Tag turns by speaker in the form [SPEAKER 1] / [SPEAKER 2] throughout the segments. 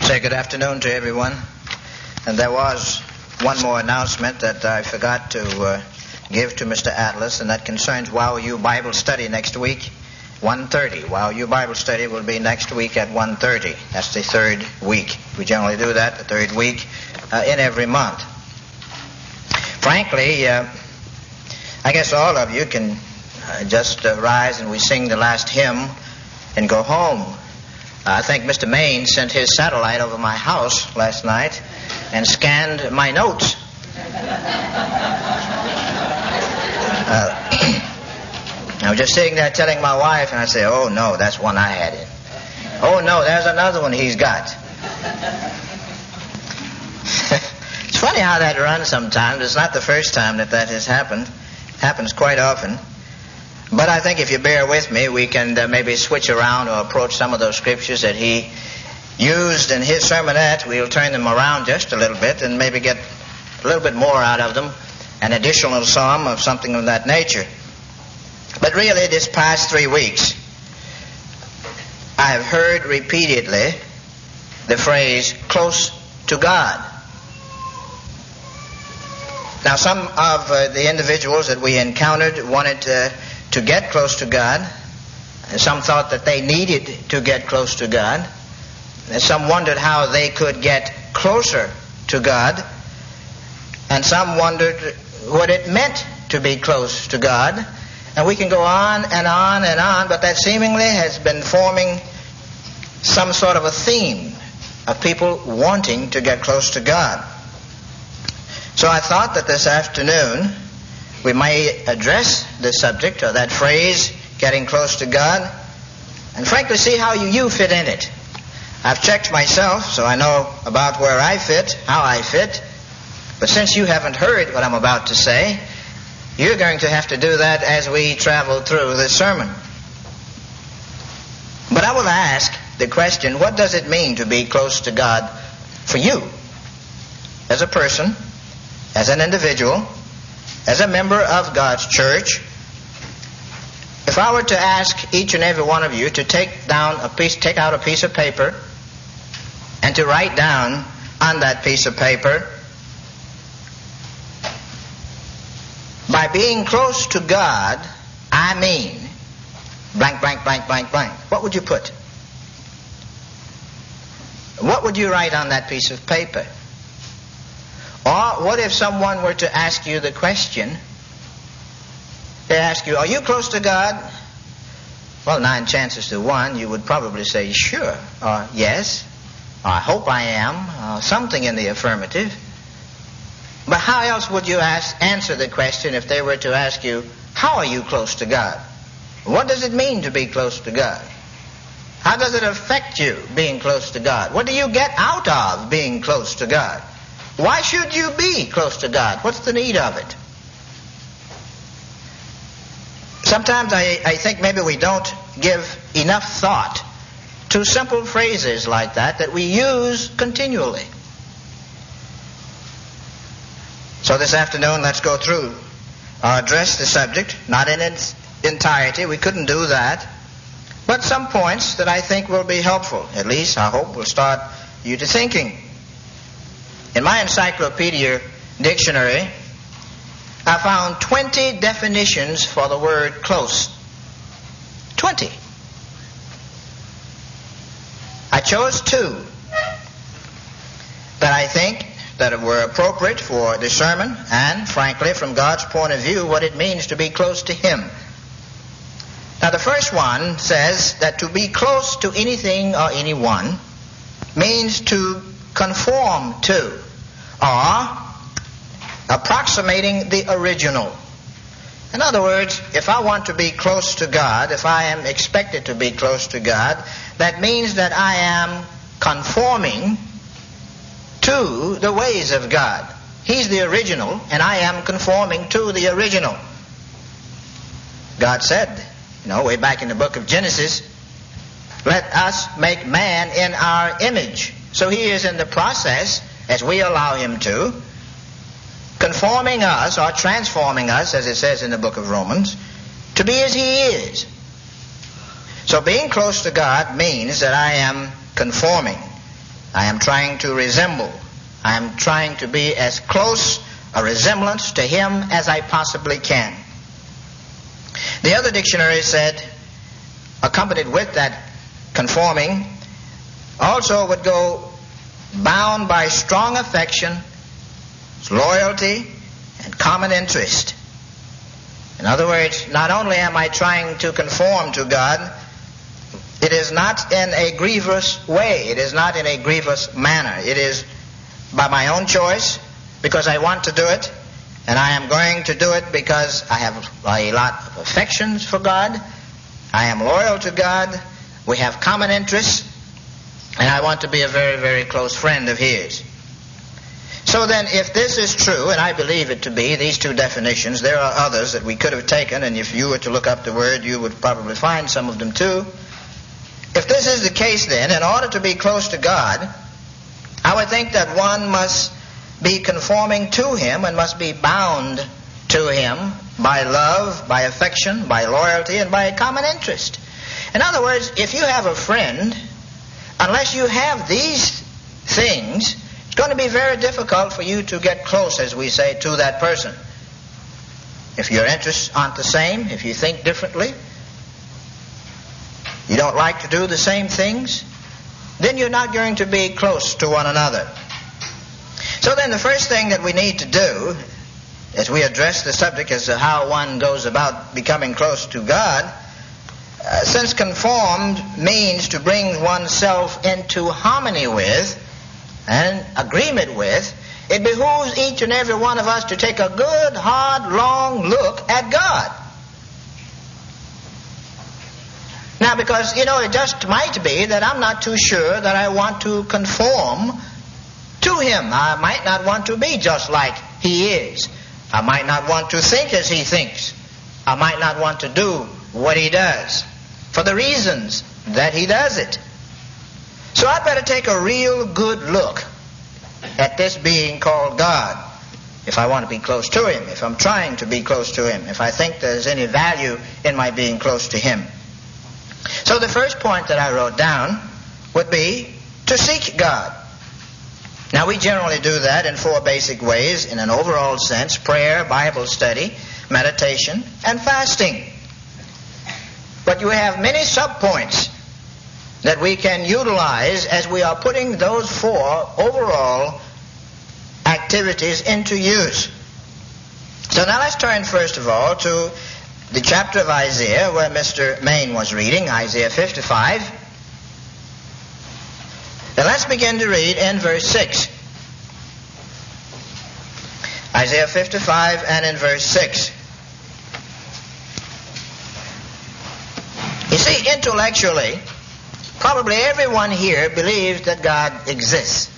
[SPEAKER 1] Say good afternoon to everyone. And there was one more announcement that I forgot to give to Mr. Atlas, and that concerns YOU Bible Study next week, 1:30. YOU Bible Study will be next week at 1:30. That's the third week. We generally do that the third week in every month. Frankly, I guess all of you can just rise and we sing the last hymn and go home. I think Mr. Maine sent his satellite over my house last night and scanned my notes. I was just sitting there telling my wife, and I say, "Oh no, that's one I had in. Oh no, there's another one he's got." It's funny how that runs sometimes. It's not the first time that has happened. It happens quite often. But I think if you bear with me, we can maybe switch around or approach some of those scriptures that he used in his sermonette. We'll turn them around just a little bit and maybe get a little bit more out of them, an additional psalm of something of that nature. But really, this past 3 weeks, I have heard repeatedly the phrase, close to God. Now, some of the individuals that we encountered wanted to get close to God. Some thought that they needed to get close to God. And some wondered how they could get closer to God. And some wondered what it meant to be close to God. And we can go on and on and on, but that seemingly has been forming some sort of a theme of people wanting to get close to God. So I thought that this afternoon we may address the subject, or that phrase, getting close to God, and frankly see how you fit in it. I've checked myself, so I know about where I fit, how I fit, but since you haven't heard what I'm about to say, you're going to have to do that as we travel through this sermon. But I will ask the question, what does it mean to be close to God for you, as a person, as an individual, as a member of God's church? If I were to ask each and every one of you to take out a piece of paper and to write down on that piece of paper, by being close to God, I mean blank, blank, blank, blank, blank. What would you put? What would you write on that piece of paper? Or what if someone were to ask you the question, they ask you, are you close to God? Well, 9 chances to 1, you would probably say sure, or yes, or I hope I am, or something in the affirmative. But how else would you answer the question if they were to ask you, how are you close to God? What does it mean to be close to God? How does it affect you, being close to God? What do you get out of being close to God? Why should you be close to God? What's the need of it? Sometimes I think maybe we don't give enough thought to simple phrases like that we use continually. So this afternoon, let's go through or address the subject, not in its entirety. We couldn't do that. But some points that I think will be helpful. At least, I hope, will start you to thinking. In my encyclopedia dictionary, I found 20 definitions for the word close. 20. I chose 2 that I think that were appropriate for the sermon and, frankly, from God's point of view, what it means to be close to Him. Now, the first one says that to be close to anything or anyone means to conform to, or approximating the original. In other words, if I want to be close to God, if I am expected to be close to God, that means that I am conforming to the ways of God. He's the original, and I am conforming to the original. God said, way back in the book of Genesis, let us make man in our image. So He is in the process, as we allow Him to, conforming us or transforming us, as it says in the book of Romans, to be as He is. So being close to God means that I am conforming I am trying to resemble. I am trying to be as close a resemblance to him as I possibly can. The other dictionary said, accompanied with that conforming, also would go bound by strong affection, loyalty, and common interest. In other words, not only am I trying to conform to God, it is not in a grievous way. It is not in a grievous manner. It is by my own choice, because I want to do it, and I am going to do it because I have a lot of affections for God. I am loyal to God. We have common interests, and I want to be a very, very close friend of his. So then, if this is true, and I believe it to be, these two definitions, there are others that we could have taken, and if you were to look up the word, you would probably find some of them too. If this is the case, then, in order to be close to God, I would think that one must be conforming to him and must be bound to him by love, by affection, by loyalty, and by a common interest. In other words, if you have a friend, unless you have these things, it's going to be very difficult for you to get close, as we say, to that person. If your interests aren't the same, if you think differently, you don't like to do the same things, then you're not going to be close to one another. So then the first thing that we need to do as we address the subject as to how one goes about becoming close to God, since conformed means to bring oneself into harmony with and agreement with, it behooves each and every one of us to take a good, hard, long look at God. Now, because, it just might be that I'm not too sure that I want to conform to him. I might not want to be just like he is. I might not want to think as he thinks. I might not want to do what he does for the reasons that he does it. So I'd better take a real good look at this being called God if I want to be close to him, if I'm trying to be close to him, if I think there's any value in my being close to him. So the first point that I wrote down would be to seek God. Now, we generally do that in four basic ways in an overall sense: prayer, Bible study, meditation, and fasting. But you have many subpoints that we can utilize as we are putting those four overall activities into use. So now let's turn first of all to the chapter of Isaiah where Mr. Maine was reading, Isaiah 55. Now let's begin to read in verse 6. Isaiah 55 and in verse 6. You see, intellectually, probably everyone here believes that God exists.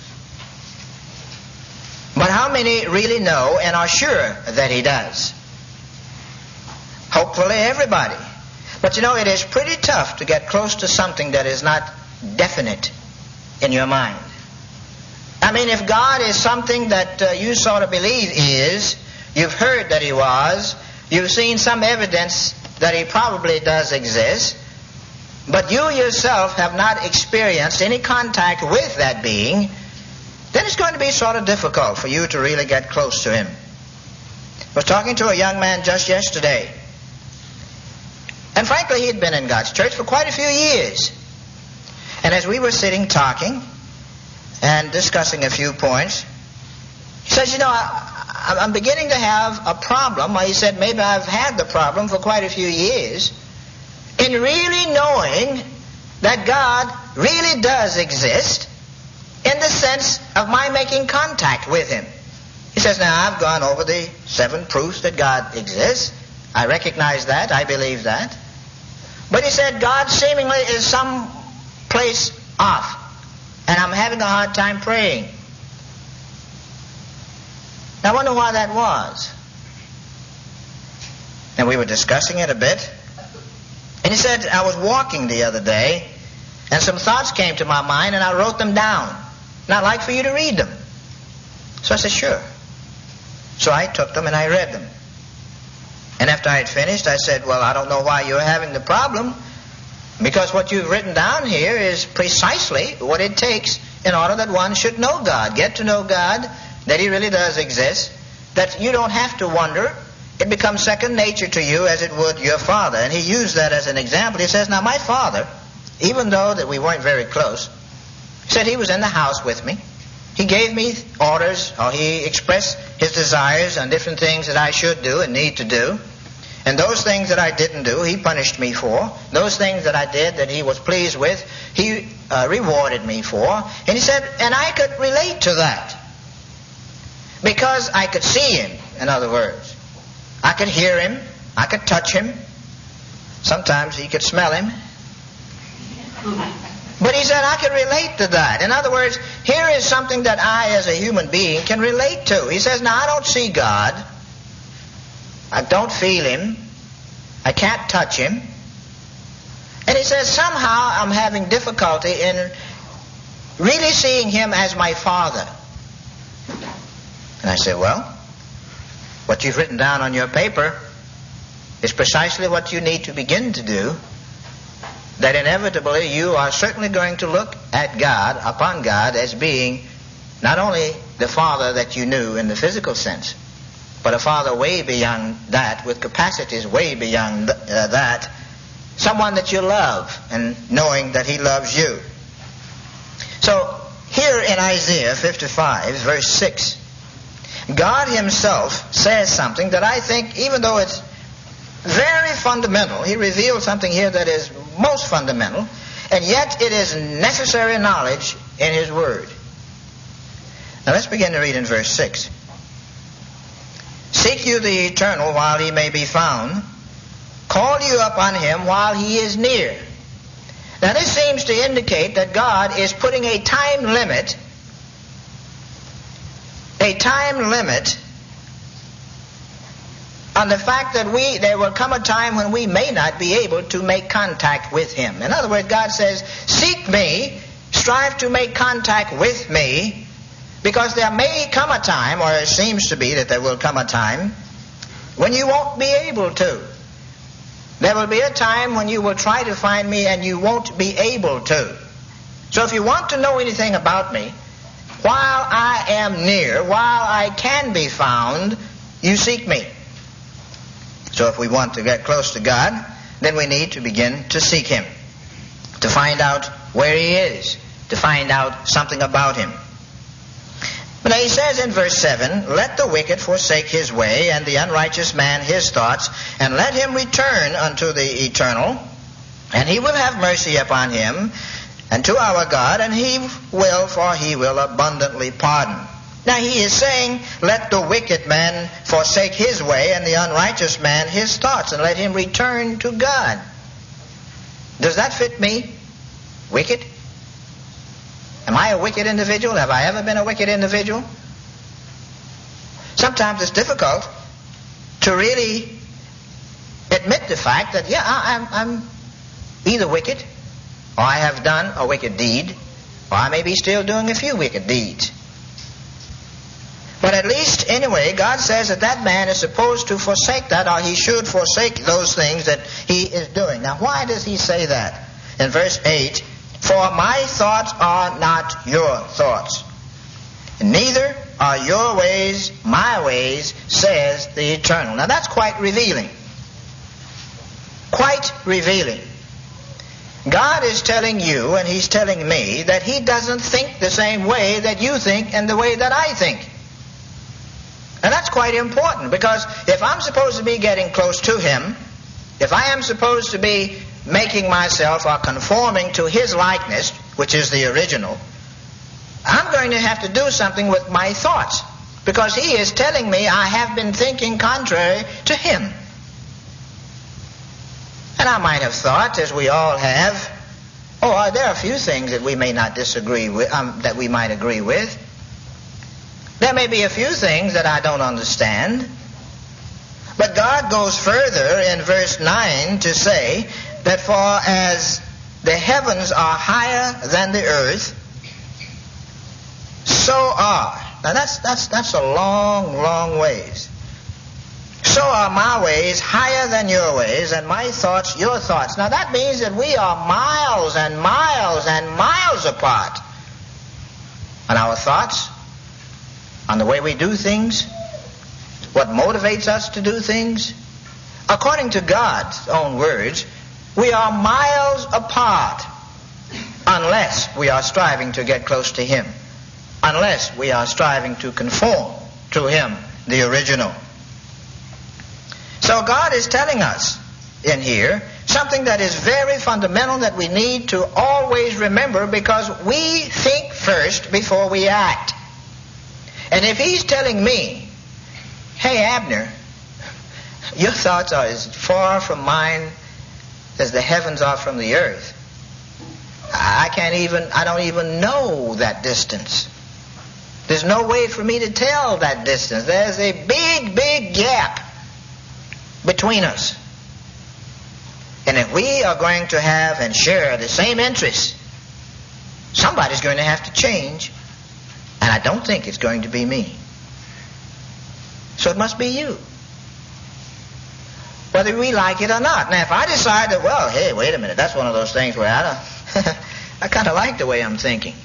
[SPEAKER 1] But how many really know and are sure that he does? Hopefully everybody. But it is pretty tough to get close to something that is not definite in your mind. I mean, if God is something that you sort of believe is, you've heard that he was, you've seen some evidence that he probably does exist, but you yourself have not experienced any contact with that being, then it's going to be sort of difficult for you to really get close to him. I was talking to a young man just yesterday, and frankly, he had been in God's church for quite a few years. And as we were sitting talking and discussing a few points, he says, I'm beginning to have a problem. He said, maybe I've had the problem for quite a few years in really knowing that God really does exist in the sense of my making contact with him. He says, now I've gone over the 7 proofs that God exists. I recognize that. I believe that. But he said, God seemingly is some place off, and I'm having a hard time praying. Now I wonder why that was. And we were discussing it a bit. And he said, I was walking the other day, and some thoughts came to my mind, and I wrote them down. And I'd like for you to read them. So I said, sure. So I took them and I read them. And after I had finished, I said, well, I don't know why you're having the problem, because what you've written down here is precisely what it takes in order that one should know God, get to know God, that He really does exist, that you don't have to wonder. It becomes second nature to you as it would your father. And he used that as an example. He says, now my father, even though that we weren't very close, he said he was in the house with me. He gave me orders, or he expressed his desires on different things that I should do and need to do. And those things that I didn't do, he punished me for. Those things that I did that he was pleased with, he rewarded me for. And he said, and I could relate to that. Because I could see him, in other words. I could hear him. I could touch him. Sometimes he could smell him. But he said I could relate to that. In other words, here is something that I as a human being can relate to. He says, now I don't see God. I don't feel him. I can't touch him. And he says, somehow I'm having difficulty in really seeing him as my father. And I said, well, what you've written down on your paper is precisely what you need to begin to do. That inevitably you are certainly going to look at God, upon God, as being not only the Father that you knew in the physical sense, but a Father way beyond that, with capacities way beyond that. Someone that you love, and knowing that He loves you. So, here in Isaiah 55, verse 6, God Himself says something that I think, even though it's very fundamental, He reveals something here that is most fundamental, and yet it is necessary knowledge in His Word. Now let's begin to read in verse 6. Seek you the Eternal while He may be found. Call you upon Him while He is near. Now this seems to indicate that God is putting a time limit on the fact that there will come a time when we may not be able to make contact with Him. In other words, God says, seek me, strive to make contact with me, because there may come a time, or it seems to be that there will come a time, when you won't be able to. There will be a time when you will try to find me and you won't be able to. So if you want to know anything about me, while I am near, while I can be found, you seek me. So if we want to get close to God, then we need to begin to seek Him, to find out where He is, to find out something about Him. But He says in verse 7, let the wicked forsake his way, and the unrighteous man his thoughts, and let him return unto the Eternal, and He will have mercy upon him, and to our God, and He will, for He will abundantly pardon. Now He is saying, let the wicked man forsake his way, and the unrighteous man his thoughts, and let him return to God. Does that fit me? Wicked? Am I a wicked individual? Have I ever been a wicked individual? Sometimes it's difficult to really admit the fact that, I'm either wicked, or I have done a wicked deed, or I may be still doing a few wicked deeds. But at least, anyway, God says that man is supposed to forsake that, or he should forsake those things that he is doing. Now, why does he say that? In verse 8, for my thoughts are not your thoughts, neither are your ways my ways, says the Eternal. Now, that's quite revealing. Quite revealing. God is telling you, and He's telling me, that He doesn't think the same way that you think and the way that I think. And that's quite important, because if I'm supposed to be getting close to Him, if I am supposed to be making myself or conforming to His likeness, which is the original, I'm going to have to do something with my thoughts, because He is telling me I have been thinking contrary to Him. And I might have thought, as we all have, there are a few things that we may not disagree with, that we might agree with. There may be a few things that I don't understand. But God goes further in verse 9 to say that for as the heavens are higher than the earth, so are. Now that's a long, long ways. So are my ways higher than your ways, and my thoughts your thoughts. Now that means that we are miles and miles and miles apart. on our thoughts, on the way we do things, what motivates us to do things. According to God's own words, we are miles apart unless we are striving to get close to Him, unless we are striving to conform to Him, the original. So God is telling us in here something that is very fundamental that we need to always remember, because we think first before we act. And if He's telling me, hey Abner, your thoughts are as far from mine as the heavens are from the earth, I don't even know that distance. There's no way for me to tell that distance. There's a big, big gap between us. And if we are going to have and share the same interests, somebody's going to have to change. And I don't think it's going to be me. So it must be you, whether we like it or not. Now, if I decide that, well, hey, wait a minute, that's one of those things where I kind of like the way I'm thinking,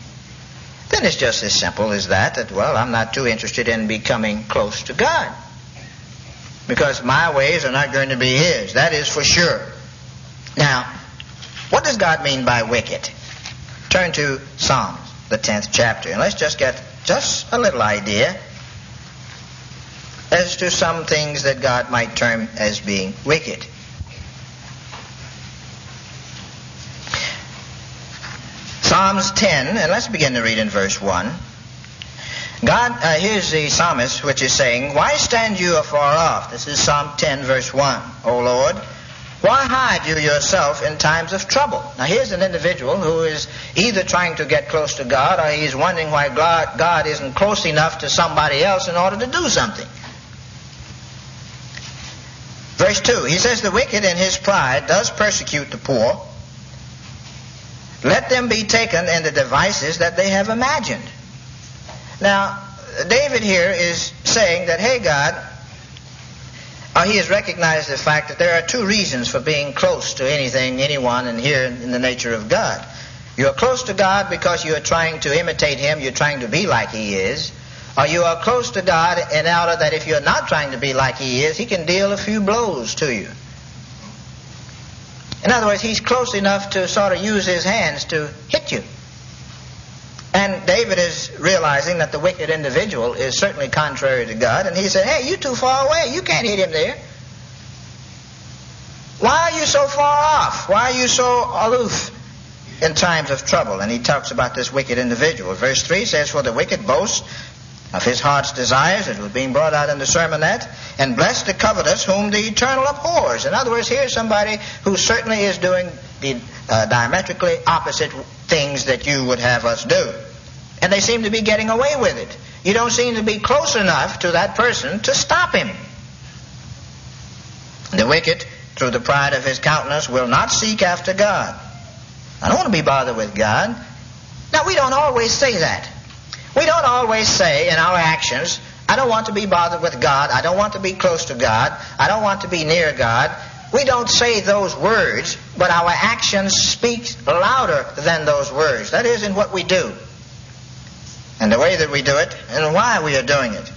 [SPEAKER 1] then it's just as simple as that, well, I'm not too interested in becoming close to God, because my ways are not going to be His. That is for sure. Now, what does God mean by wicked? Turn to Psalms, the 10th chapter, and let's just get just a little idea as to some things that God might term as being wicked. Psalms 10, and let's begin to read in verse 1. Here's the psalmist which is saying, why stand you afar off? This is Psalm 10, verse 1. O Lord, why hide you yourself in times of trouble? Now here's an individual who is either trying to get close to God, or he's wondering why God isn't close enough to somebody else in order to do something. Verse 2, he says, the wicked in his pride does persecute the poor. Let them be taken in the devices that they have imagined. Now, David here is saying that, hey God, he has recognized the fact that there are two reasons for being close to anything, anyone, and here in the nature of God. You are close to God because you are trying to imitate Him, you're trying to be like He is. Or you are close to God in order that if you're not trying to be like He is, He can deal a few blows to you. In other words, He's close enough to sort of use His hands to hit you. And David is realizing that the wicked individual is certainly contrary to God, and he said, hey, you're too far away. You can't hit him there. Why are you so far off? Why are you so aloof in times of trouble? And he talks about this wicked individual. Verse 3 says, for the wicked boasts of his heart's desires, it was being brought out in the sermonette, and bless the covetous whom the eternal abhors. In other words, here's somebody who certainly is doing the diametrically opposite things that you would have us do. And they seem to be getting away with it. You don't seem to be close enough to that person to stop him. The wicked, through the pride of his countenance, will not seek after God. I don't want to be bothered with God. Now, we don't always say that. We don't always say in our actions, I don't want to be bothered with God. I don't want to be close to God. I don't want to be near God. We don't say those words, but our actions speak louder than those words. That is in what we do, and the way that we do it, and why we are doing it.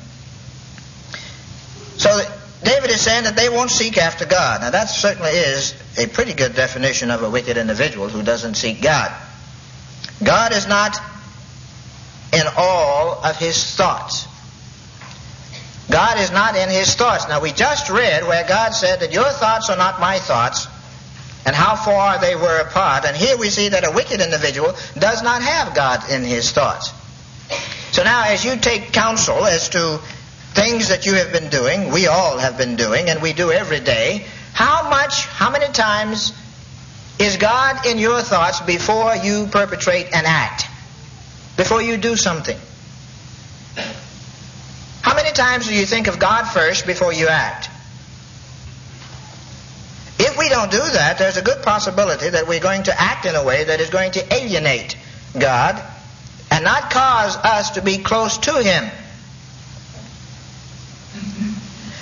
[SPEAKER 1] So David is saying that they won't seek after God. Now that certainly is a pretty good definition of a wicked individual who doesn't seek God. God is not in all of His thoughts. God is not in His thoughts. Now we just read where God said that your thoughts are not my thoughts, and how far they were apart. And here we see that a wicked individual does not have God in his thoughts. So now as you take counsel as to things that you have been doing, we all have been doing, and we do every day, how many times is God in your thoughts before you perpetrate an act? Before you do something? How many times do you think of God first before you act? If we don't do that, there's a good possibility that we're going to act in a way that is going to alienate God and not cause us to be close to Him.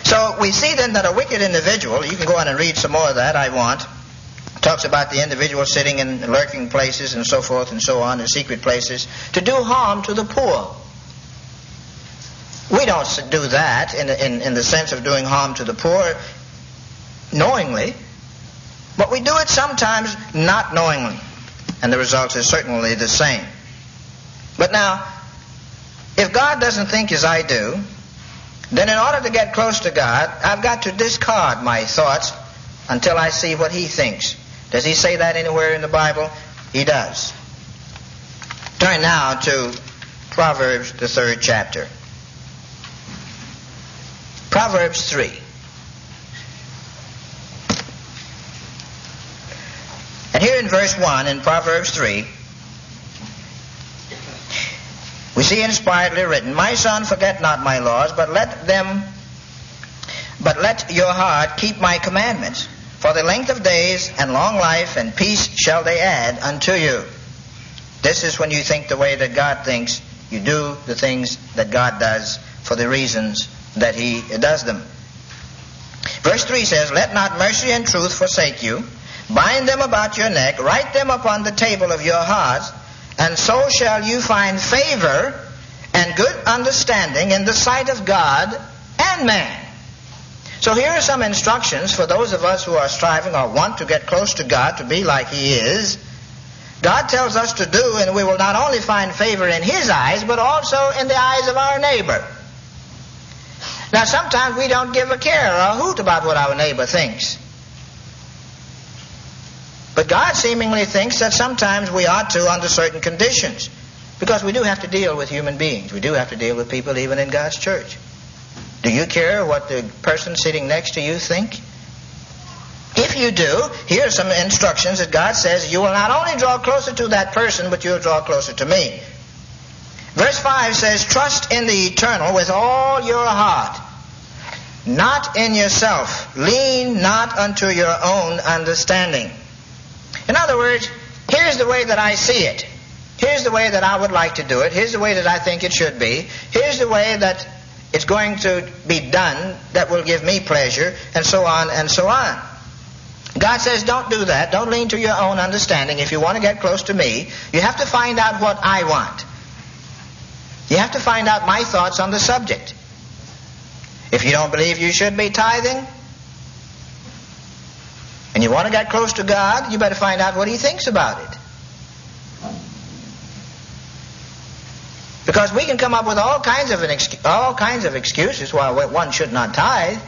[SPEAKER 1] So we see then that a wicked individual, you can go on and read some more of that, I want, Talks about the individual sitting in lurking places and so forth and so on, in secret places, to do harm to the poor. We don't do that in the sense of doing harm to the poor knowingly, but we do it sometimes not knowingly, and the result is certainly the same. But now, if God doesn't think as I do, then in order to get close to God, I've got to discard my thoughts until I see what He thinks. Does He say that anywhere in the Bible? He does. Turn now to Proverbs, the 3rd chapter. Proverbs 3. And here in verse 1 in Proverbs 3, we see inspiredly written, "My son, forget not my laws, but let your heart keep my commandments. For the length of days and long life and peace shall they add unto you." This is when you think the way that God thinks. You do the things that God does for the reasons that He does them. Verse 3 says, "Let not mercy and truth forsake you. Bind them about your neck. Write them upon the table of your hearts. And so shall you find favor and good understanding in the sight of God and man." So here are some instructions for those of us who are striving or want to get close to God, to be like He is. God tells us to do, and we will not only find favor in His eyes, but also in the eyes of our neighbor. Now sometimes we don't give a care or a hoot about what our neighbor thinks. But God seemingly thinks that sometimes we ought to under certain conditions. Because we do have to deal with human beings. We do have to deal with people even in God's church. Do you care what the person sitting next to you think? If you do, here are some instructions that God says. You will not only draw closer to that person, but you'll draw closer to me. Verse 5 says, "Trust in the eternal with all your heart, not in yourself. Lean not unto your own understanding." In other words, here's the way that I see it. Here's the way that I would like to do it. Here's the way that I think it should be. Here's the way that it's going to be done that will give me pleasure, and so on and so on. God says, don't do that. Don't lean to your own understanding. If you want to get close to me, you have to find out what I want. You have to find out my thoughts on the subject. If you don't believe you should be tithing, and you want to get close to God, you better find out what He thinks about it. Because we can come up with all kinds of excuses why one should not tithe.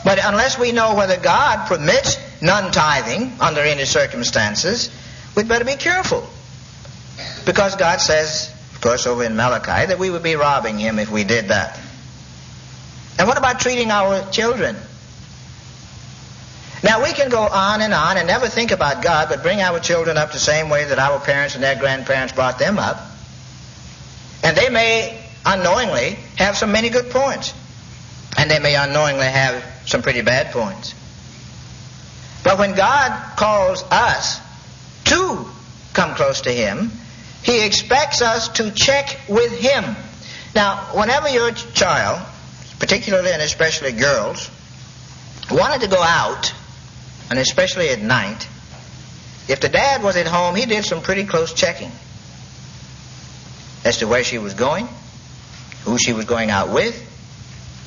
[SPEAKER 1] But unless we know whether God permits non-tithing under any circumstances, we'd better be careful. Because God says, of course, over in Malachi, that we would be robbing Him if we did that. And what about treating our children? Now, we can go on and never think about God, but bring our children up the same way that our parents and their grandparents brought them up. And they may unknowingly have some many good points. And they may unknowingly have some pretty bad points. But when God calls us to come close to Him, He expects us to check with Him. Now, whenever your child, particularly and especially girls, wanted to go out, and especially at night, if the dad was at home, he did some pretty close checking as to where she was going, who she was going out with,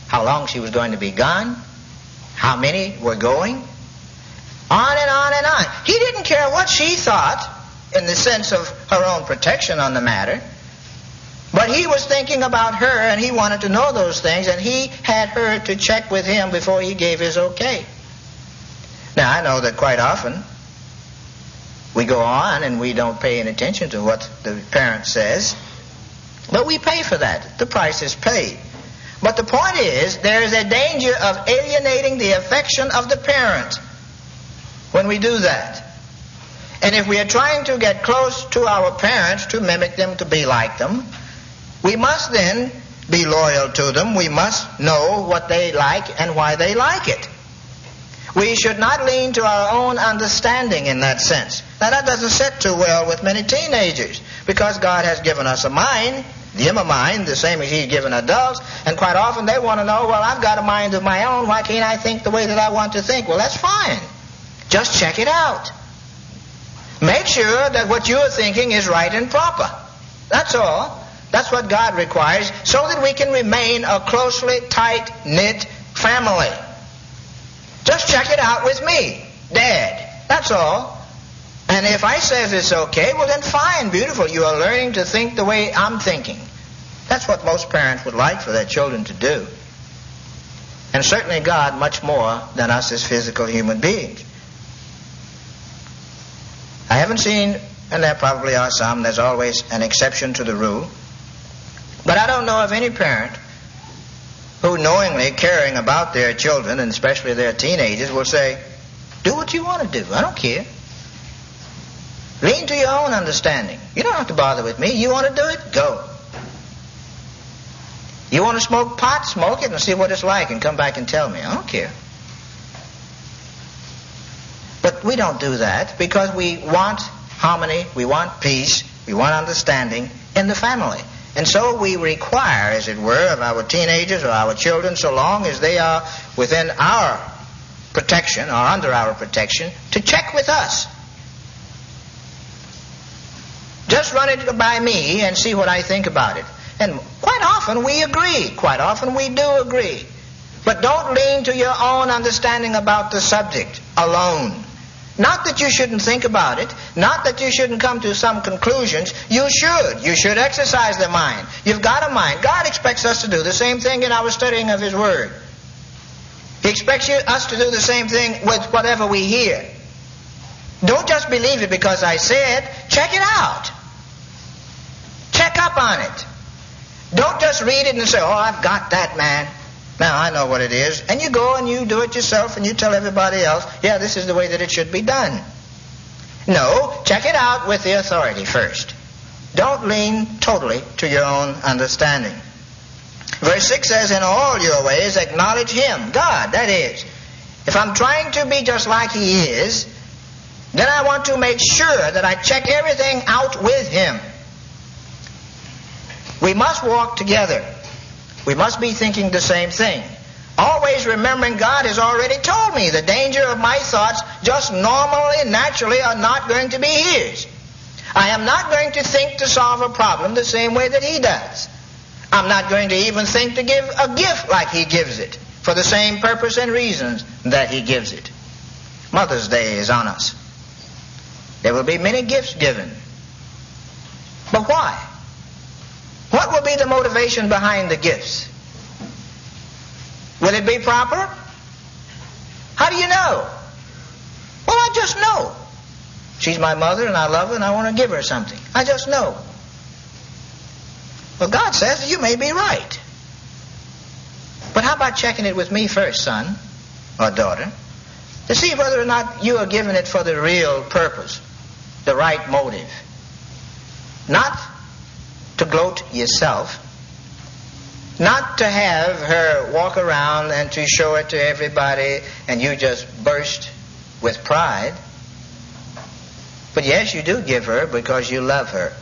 [SPEAKER 1] how long she was going to be gone, how many were going, on and on and on. He didn't care what she thought in the sense of her own protection on the matter, but he was thinking about her, and he wanted to know those things, and he had her to check with him before he gave his okay. Now, I know that quite often we go on and we don't pay any attention to what the parent says, but we pay for that. The price is paid. But the point is, there is a danger of alienating the affection of the parent when we do that. And if we are trying to get close to our parents, to mimic them, to be like them, we must then be loyal to them. We must know what they like and why they like it. We should not lean to our own understanding in that sense. Now, that doesn't sit too well with many teenagers, because God has given us a mind, the same as He's given adults, and quite often they want to know, well, I've got a mind of my own, why can't I think the way that I want to think? Well, that's fine. Just check it out. Make sure that what you're thinking is right and proper. That's all. That's what God requires, so that we can remain a closely tight-knit family. Just check it out with me, Dad. That's all. And if I say it's okay, well then fine, beautiful. You are learning to think the way I'm thinking. That's what most parents would like for their children to do. And certainly God much more than us as physical human beings. I haven't seen, and there probably are some, there's always an exception to the rule, but I don't know of any parent who knowingly caring about their children, and especially their teenagers, will say, do what you want to do. I don't care. Lean to your own understanding. You don't have to bother with me. You want to do it? Go. You want to smoke pot? Smoke it and see what it's like and come back and tell me. I don't care. But we don't do that because we want harmony, we want peace, we want understanding in the family. And so we require, as it were, of our teenagers or our children, so long as they are within our protection or under our protection, to check with us. Just run it by me and see what I think about it. And quite often we agree. Quite often we do agree. But don't lean to your own understanding about the subject alone. Not that you shouldn't think about it. Not that you shouldn't come to some conclusions. You should. You should exercise the mind. You've got a mind. God expects us to do the same thing in our studying of His Word. He expects us to do the same thing with whatever we hear. Don't just believe it because I said. Check it out. Check up on it. Don't just read it and say, oh, I've got that, man. Now, I know what it is. And you go and you do it yourself and you tell everybody else, yeah, this is the way that it should be done. No, check it out with the authority first. Don't lean totally to your own understanding. Verse 6 says, in all your ways acknowledge Him, God, that is. If I'm trying to be just like He is, then I want to make sure that I check everything out with Him. We must walk together. We must be thinking the same thing. Always remembering God has already told me the danger of my thoughts just normally, naturally are not going to be His. I am not going to think to solve a problem the same way that He does. I'm not going to even think to give a gift like He gives it for the same purpose and reasons that He gives it. Mother's Day is on us. There will be many gifts given. But why? What will be the motivation behind the gifts? Will it be proper? How do you know? Well, I just know. She's my mother and I love her and I want to give her something. I just know. Well, God says you may be right. But how about checking it with me first, son or daughter, to see whether or not you are giving it for the real purpose, the right motive. Not to gloat yourself, not to have her walk around and to show it to everybody and you just burst with pride. But yes, you do give her because you love her.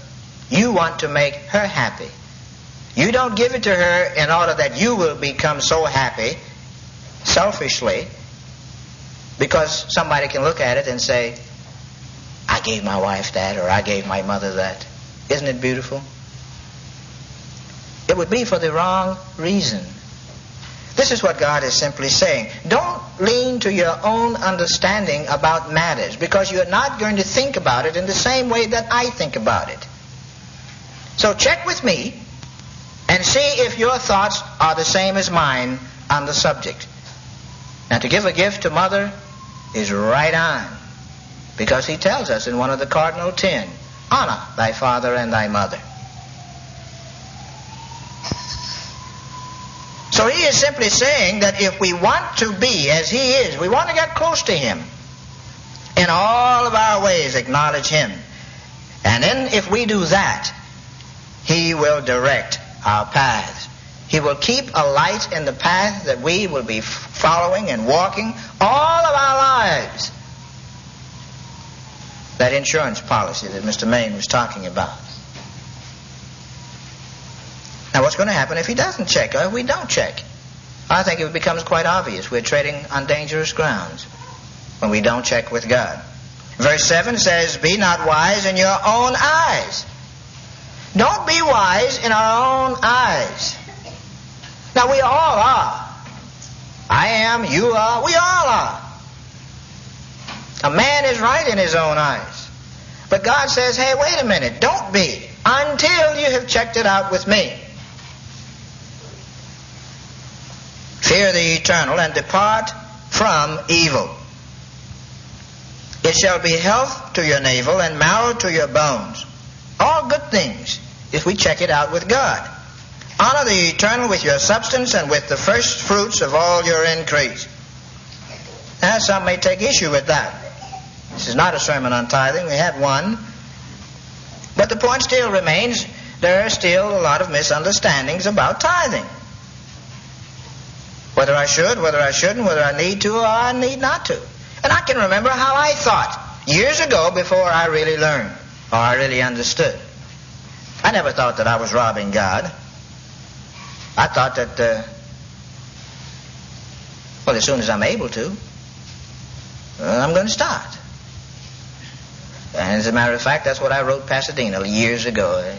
[SPEAKER 1] You want to make her happy. You don't give it to her in order that you will become so happy selfishly because somebody can look at it and say, I gave my wife that or I gave my mother that. Isn't it beautiful? It would be for the wrong reason. This is what God is simply saying. Don't lean to your own understanding about matters because you're not going to think about it in the same way that I think about it. So check with me and see if your thoughts are the same as mine on the subject. Now, to give a gift to mother is right on because He tells us in one of the cardinal 10, honor thy father and thy mother. So He is simply saying that if we want to be as He is, we want to get close to Him, in all of our ways acknowledge Him. And then if we do that, He will direct our paths. He will keep a light in the path that we will be following and walking all of our lives. That insurance policy that Mr. Maine was talking about. Now, what's going to happen if He doesn't check or if we don't check? I think it becomes quite obvious we're treading on dangerous grounds. when we don't check with God. Verse 7 says, be not wise in your own eyes. Don't be wise in our own eyes. Now we all are. I am, you are, we all are. A man is right in his own eyes. But God says, hey, wait a minute, don't be until you have checked it out with me. Fear the eternal and depart from evil. It shall be health to your navel and marrow to your bones. All good things if we check it out with God. Honor the eternal with your substance and with the first fruits of all your increase. Now, some may take issue with that. This is not a sermon on tithing. We had one. But the point still remains, there are still a lot of misunderstandings about tithing. Whether I should, whether I shouldn't, whether I need to or I need not to. And I can remember how I thought years ago before I really learned or I really understood. I never thought that I was robbing God. I thought that, as soon as I'm able to, I'm going to start. And as a matter of fact, that's what I wrote Pasadena years ago.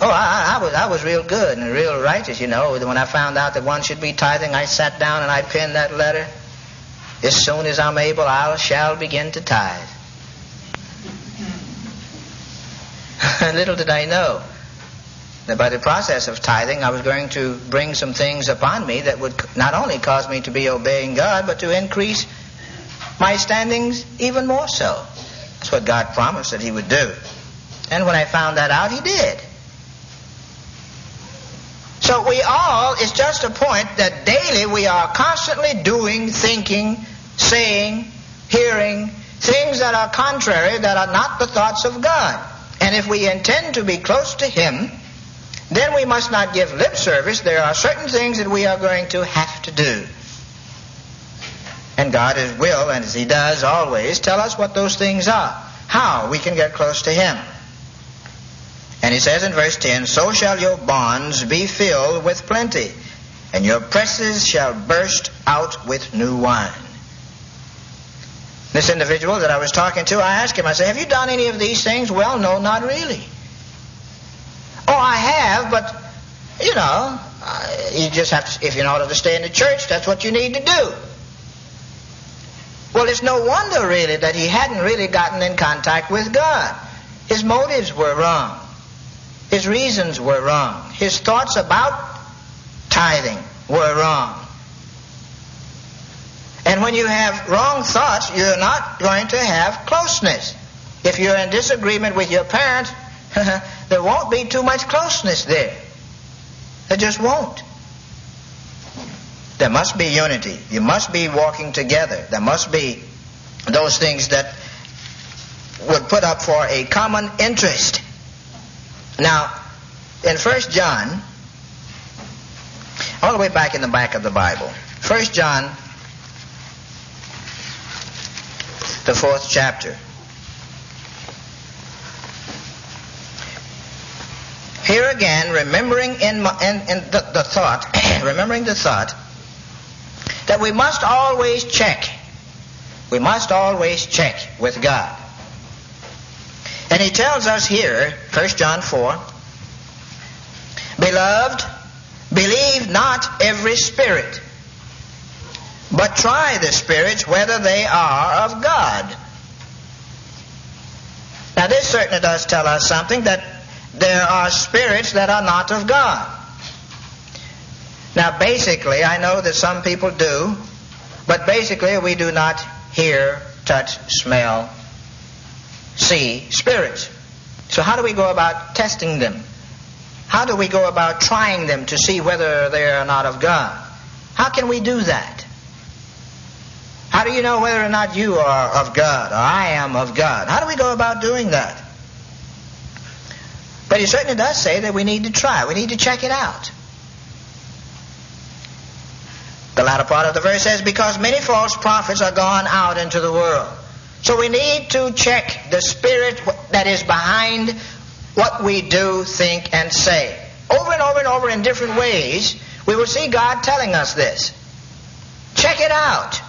[SPEAKER 1] I was real good and real righteous, you know. When I found out that one should be tithing, I sat down and I penned that letter. As soon as I'm able, I shall begin to tithe. Little did I know that by the process of tithing, I was going to bring some things upon me that would not only cause me to be obeying God, but to increase my standings even more so. That's what God promised that He would do. And when I found that out, He did. So we all, it's just a point that daily we are constantly doing, thinking, saying, hearing, things that are contrary, that are not the thoughts of God. And if we intend to be close to Him, then we must not give lip service. There are certain things that we are going to have to do. And God will, and as He does always, tell us what those things are, how we can get close to Him. And He says in verse 10, so shall your barns be filled with plenty, and your presses shall burst out with new wine. This individual that I was talking to, I asked him, I said, have you done any of these things? Well, no, not really. Oh, I have, but, you just have to, if in order to stay in the church, that's what you need to do. Well, it's no wonder, really, that he hadn't really gotten in contact with God. His motives were wrong. His reasons were wrong. His thoughts about tithing were wrong. And when you have wrong thoughts, you're not going to have closeness. If you're in disagreement with your parents, there won't be too much closeness there. There just won't. There must be unity. You must be walking together. There must be those things that would put up for a common interest. Now, in 1 John, all the way back in the back of the Bible, 1 John, the 4th chapter. Here again, remembering the thought that we must always check. We must always check with God. And he tells us here, 1 John 4, Beloved, believe not every spirit, but try the spirits whether they are of God. Now this certainly does tell us something, that there are spirits that are not of God. Now basically, I know that some people do, but basically we do not hear, touch, smell, see spirits. So how do we go about testing them? How do we go about trying them to see whether they are not of God? How can we do that? How do you know whether or not you are of God or I am of God? How do we go about doing that? But he certainly does say that we need to try. We need to check it out. The latter part of the verse says, because many false prophets are gone out into the world. So we need to check the spirit that is behind what we do, think, and say. Over and over and over in different ways, we will see God telling us this. Check it out.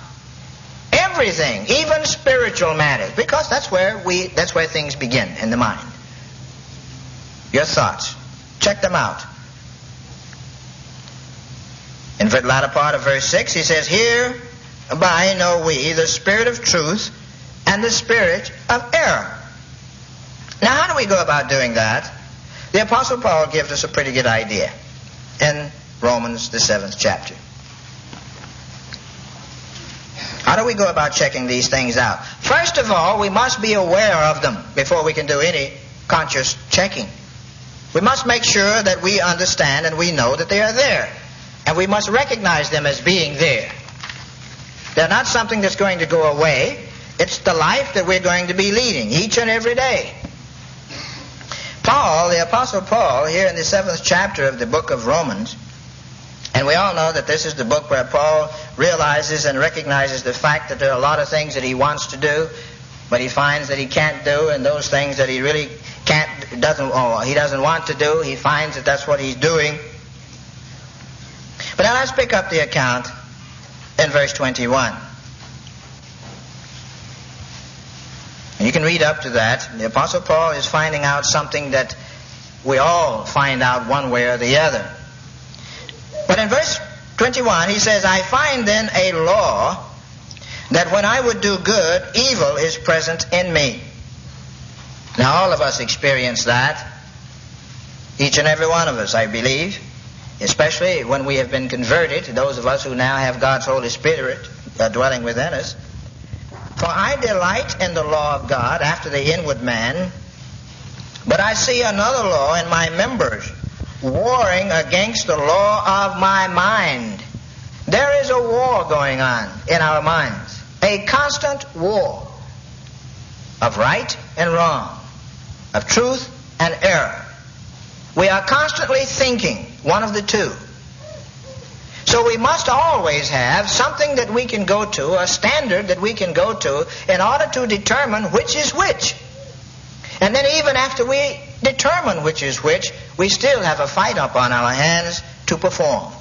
[SPEAKER 1] everything, even spiritual matters, because that's where things begin, in the mind. Your thoughts. Check them out. In the latter part of verse 6, he says, "Hereby know we the spirit of truth and the spirit of error." Now, how do we go about doing that? The Apostle Paul gives us a pretty good idea in Romans, the 7th chapter. How do we go about checking these things out? First of all, we must be aware of them before we can do any conscious checking. We must make sure that we understand and we know that they are there. And we must recognize them as being there. They're not something that's going to go away. It's the life that we're going to be leading each and every day. Paul, the Apostle Paul, here in the 7th chapter of the book of Romans, and we all know that this is the book where Paul realizes and recognizes the fact that there are a lot of things that he wants to do, but he finds that he can't do, and those things that he really he doesn't want to do, he finds that that's what he's doing. But now let's pick up the account in verse 21. And you can read up to that. The Apostle Paul is finding out something that we all find out one way or the other. But in verse 21 he says, "I find then a law that when I would do good, evil is present in me." Now all of us experience that. Each and every one of us, I believe. Especially when we have been converted, those of us who now have God's Holy Spirit dwelling within us. "For I delight in the law of God after the inward man, but I see another law in my members, warring against the law of my mind." There is a war going on in our minds, a constant war of right and wrong, of truth and error. We are constantly thinking one of the two. So we must always have something that we can go to, a standard that we can go to, in order to determine which is which. And then even after we determine which is which, we still have a fight up on our hands to perform.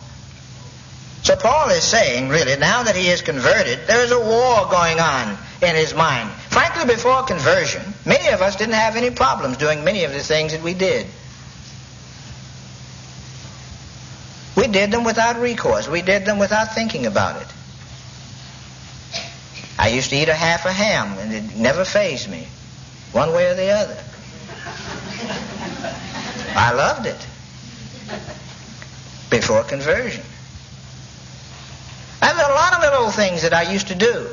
[SPEAKER 1] So Paul is saying, really, now that he is converted, there is a war going on in his mind. Frankly, before conversion, many of us didn't have any problems doing many of the things that we did. We did them without recourse. We did them without thinking about it. I used to eat a half a ham, and it never fazed me, one way or the other. I loved it before conversion. There were a lot of little things that I used to do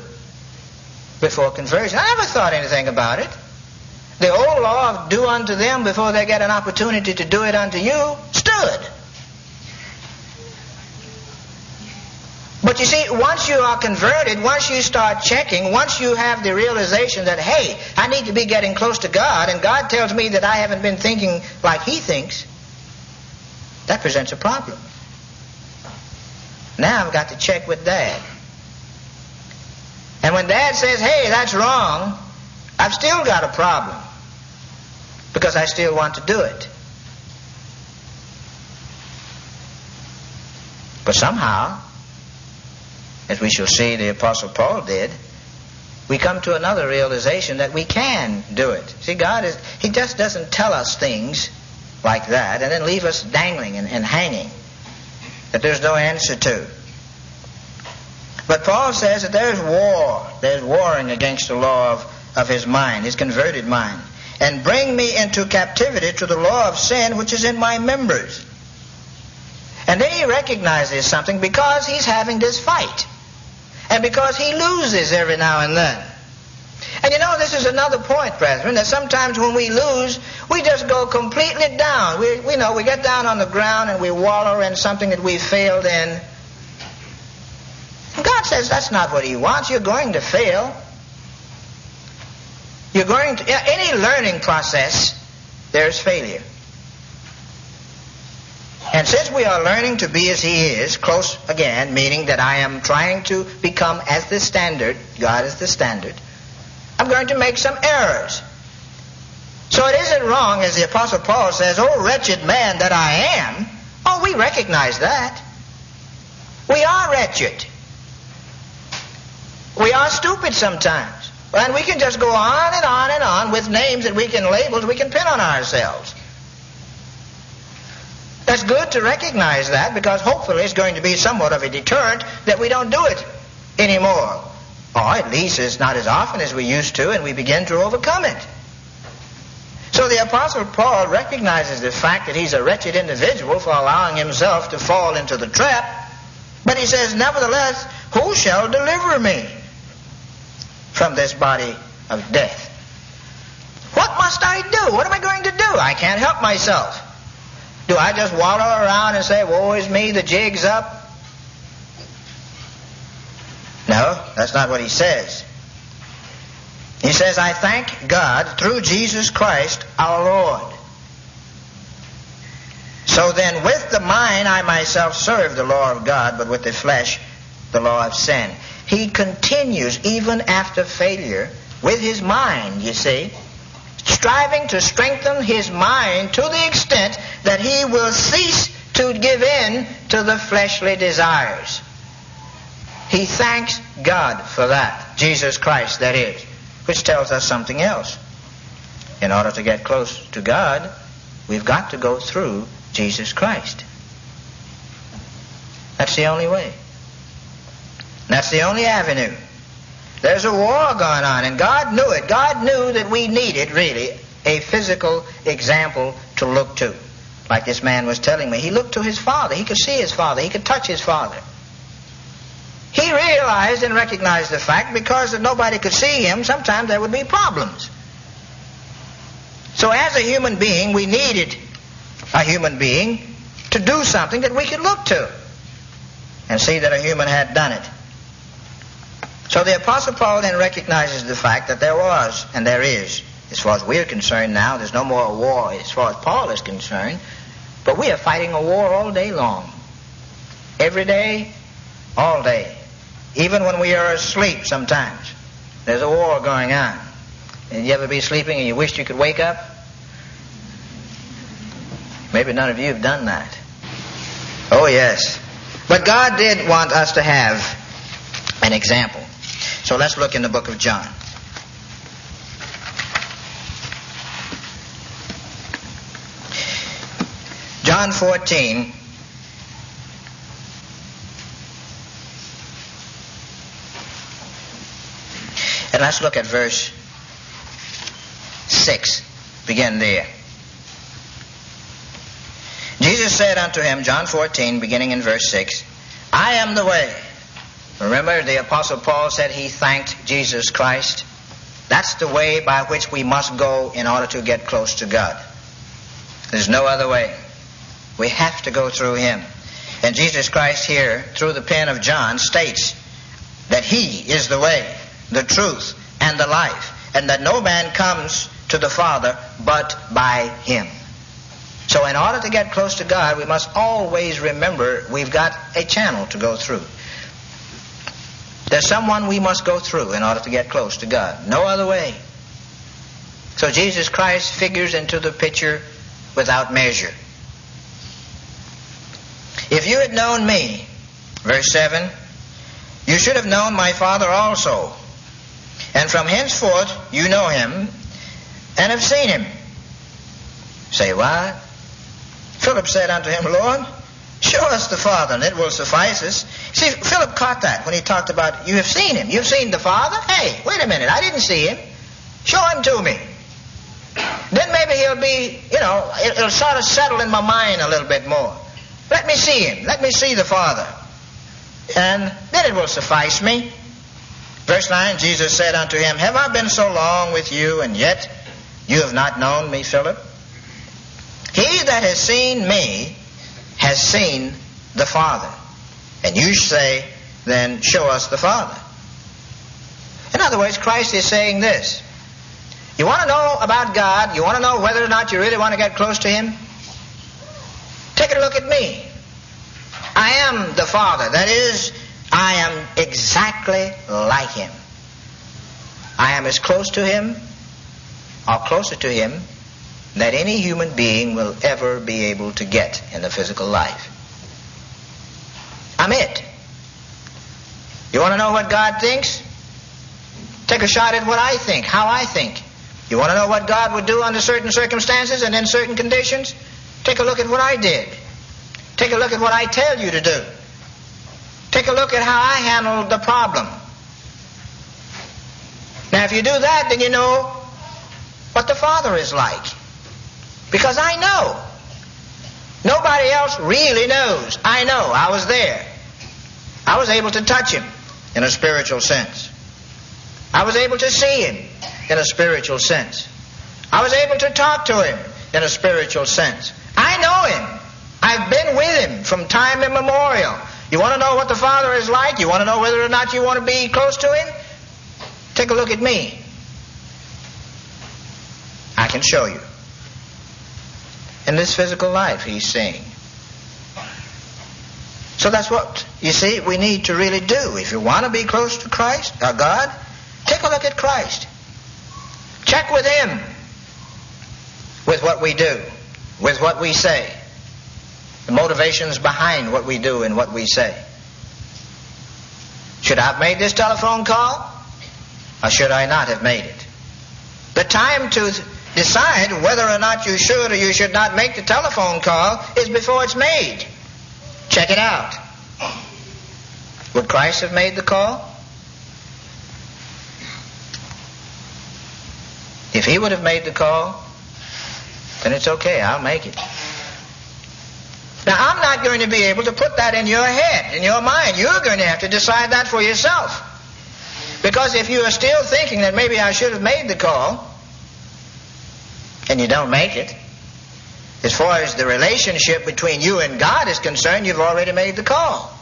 [SPEAKER 1] before conversion. I never thought anything about it. The old law of do unto them before they get an opportunity to do it unto you stood. But you see, once you are converted, once you start checking, once you have the realization that, hey, I need to be getting close to God, and God tells me that I haven't been thinking like He thinks, that presents a problem. Now I've got to check with Dad. And when Dad says, hey, that's wrong, I've still got a problem, because I still want to do it. But somehow, as we shall see the Apostle Paul did, we come to another realization that we can do it. See, He just doesn't tell us things like that and then leave us dangling and hanging that there's no answer to. But Paul says that there's war. There's warring against the law of his mind, his converted mind. And bring me into captivity to the law of sin which is in my members. And then he recognizes something because he's having this fight. And because he loses every now and then. And you know, this is another point, brethren, that sometimes when we lose, we just go completely down. We get down on the ground and we wallow in something that we failed in. And God says that's not what He wants. You're going to fail. Any learning process, there's failure. And since we are learning to be as He is, close again, meaning that I am trying to become as the standard, God is the standard, I'm going to make some errors. So it isn't wrong, as the Apostle Paul says, oh, wretched man that I am. Oh, we recognize that. We are wretched. We We are stupid sometimes. And we can just go on and on and on with names that we can labels we can pin on ourselves. That's good to recognize that, because hopefully it's going to be somewhat of a deterrent that we don't do it anymore. Or at least it's not as often as we used to, and we begin to overcome it. So the Apostle Paul recognizes the fact that he's a wretched individual for allowing himself to fall into the trap. But he says, nevertheless, who shall deliver me from this body of death? What must I do? What am I going to do? I can't help myself. Do I just wallow around and say, woe is me, the jig's up? No, that's not what he says. He says, I thank God through Jesus Christ our Lord. So then with the mind I myself serve the law of God, but with the flesh the law of sin. He continues even after failure with his mind, you see, striving to strengthen his mind to the extent that he will cease to give in to the fleshly desires. He thanks God for that, Jesus Christ, that is, which tells us something else. In order to get close to God, we've got to go through Jesus Christ. That's the only way. That's the only avenue. There's a war going on, and God knew it. God knew that we needed, really, a physical example to look to. Like this man was telling me. He looked to his father. He could see his father. He could touch his father. He realized and recognized the fact, because if nobody could see him, sometimes there would be problems. So as a human being, we needed a human being to do something that we could look to and see that a human had done it. So the Apostle Paul then recognizes the fact that there was, and there is, as far as we're concerned now, there's no more war as far as Paul is concerned, but we are fighting a war all day long. Every day, all day. Even when we are asleep sometimes, there's a war going on. And you ever be sleeping and you wished you could wake up? Maybe none of you have done that. Oh, yes. But God did want us to have an example. So let's look in the book of John. John 14. And let's look at verse 6. Begin there. Jesus said unto him, John 14, beginning in verse 6, I am the way. Remember, the Apostle Paul said he thanked Jesus Christ. That's the way by which we must go in order to get close to God. There's no other way. We have to go through him. And Jesus Christ here, through the pen of John, states that he is the way, the truth, and the life, and that no man comes to the Father but by him. So in order to get close to God, we must always remember we've got a channel to go through. There's someone we must go through in order to get close to God. No other way. So Jesus Christ figures into the picture without measure. If you had known me, verse 7, you should have known my Father also. And from henceforth you know him and have seen him. Say what? Philip said unto him, Lord, show us the Father, and it will suffice us. See, Philip caught that when he talked about, you have seen him. You've seen the Father? Hey, wait a minute, I didn't see him. Show him to me. Then maybe he'll be, it'll sort of settle in my mind a little bit more. Let me see him. Let me see the Father. And then it will suffice me. Verse 9, Jesus said unto him, have I been so long with you, and yet you have not known me, Philip? He that has seen me has seen the Father. And you say, then show us the Father. In other words, Christ is saying this. You want to know about God? You want to know whether or not you really want to get close to him? Take a look at me. I am the Father. That is, I am exactly like him. I am as close to him, or closer to him, than any human being will ever be able to get in the physical life. I'm it. You want to know what God thinks? Take a shot at what I think, how I think. You want to know what God would do under certain circumstances and in certain conditions? Take a look at what I did. Take a look at what I tell you to do. Take a look at how I handled the problem. Now, if you do that, then you know what the Father is like. Because I know. Nobody else really knows. I know. I was there. I was able to touch him in a spiritual sense. I was able to see him in a spiritual sense. I was able to talk to him in a spiritual sense. I know him. I've been with him from time immemorial. You want to know what the Father is like? You want to know whether or not you want to be close to him? Take a look at me. I can show you. In this physical life, he's saying. So that's what, you see, we need to really do. If you want to be close to Christ, or God, take a look at Christ. Check with him. With what we do. With what we say. The motivations behind what we do and what we say. Should I have made this telephone call? Or should I not have made it? The time to decide whether or not you should or you should not make the telephone call is before it's made. Check it out. Would Christ have made the call? If he would have made the call, then it's okay, I'll make it. Now, I'm not going to be able to put that in your head, in your mind. You're going to have to decide that for yourself. Because if you are still thinking that maybe I should have made the call, and you don't make it, as far as the relationship between you and God is concerned, you've already made the call.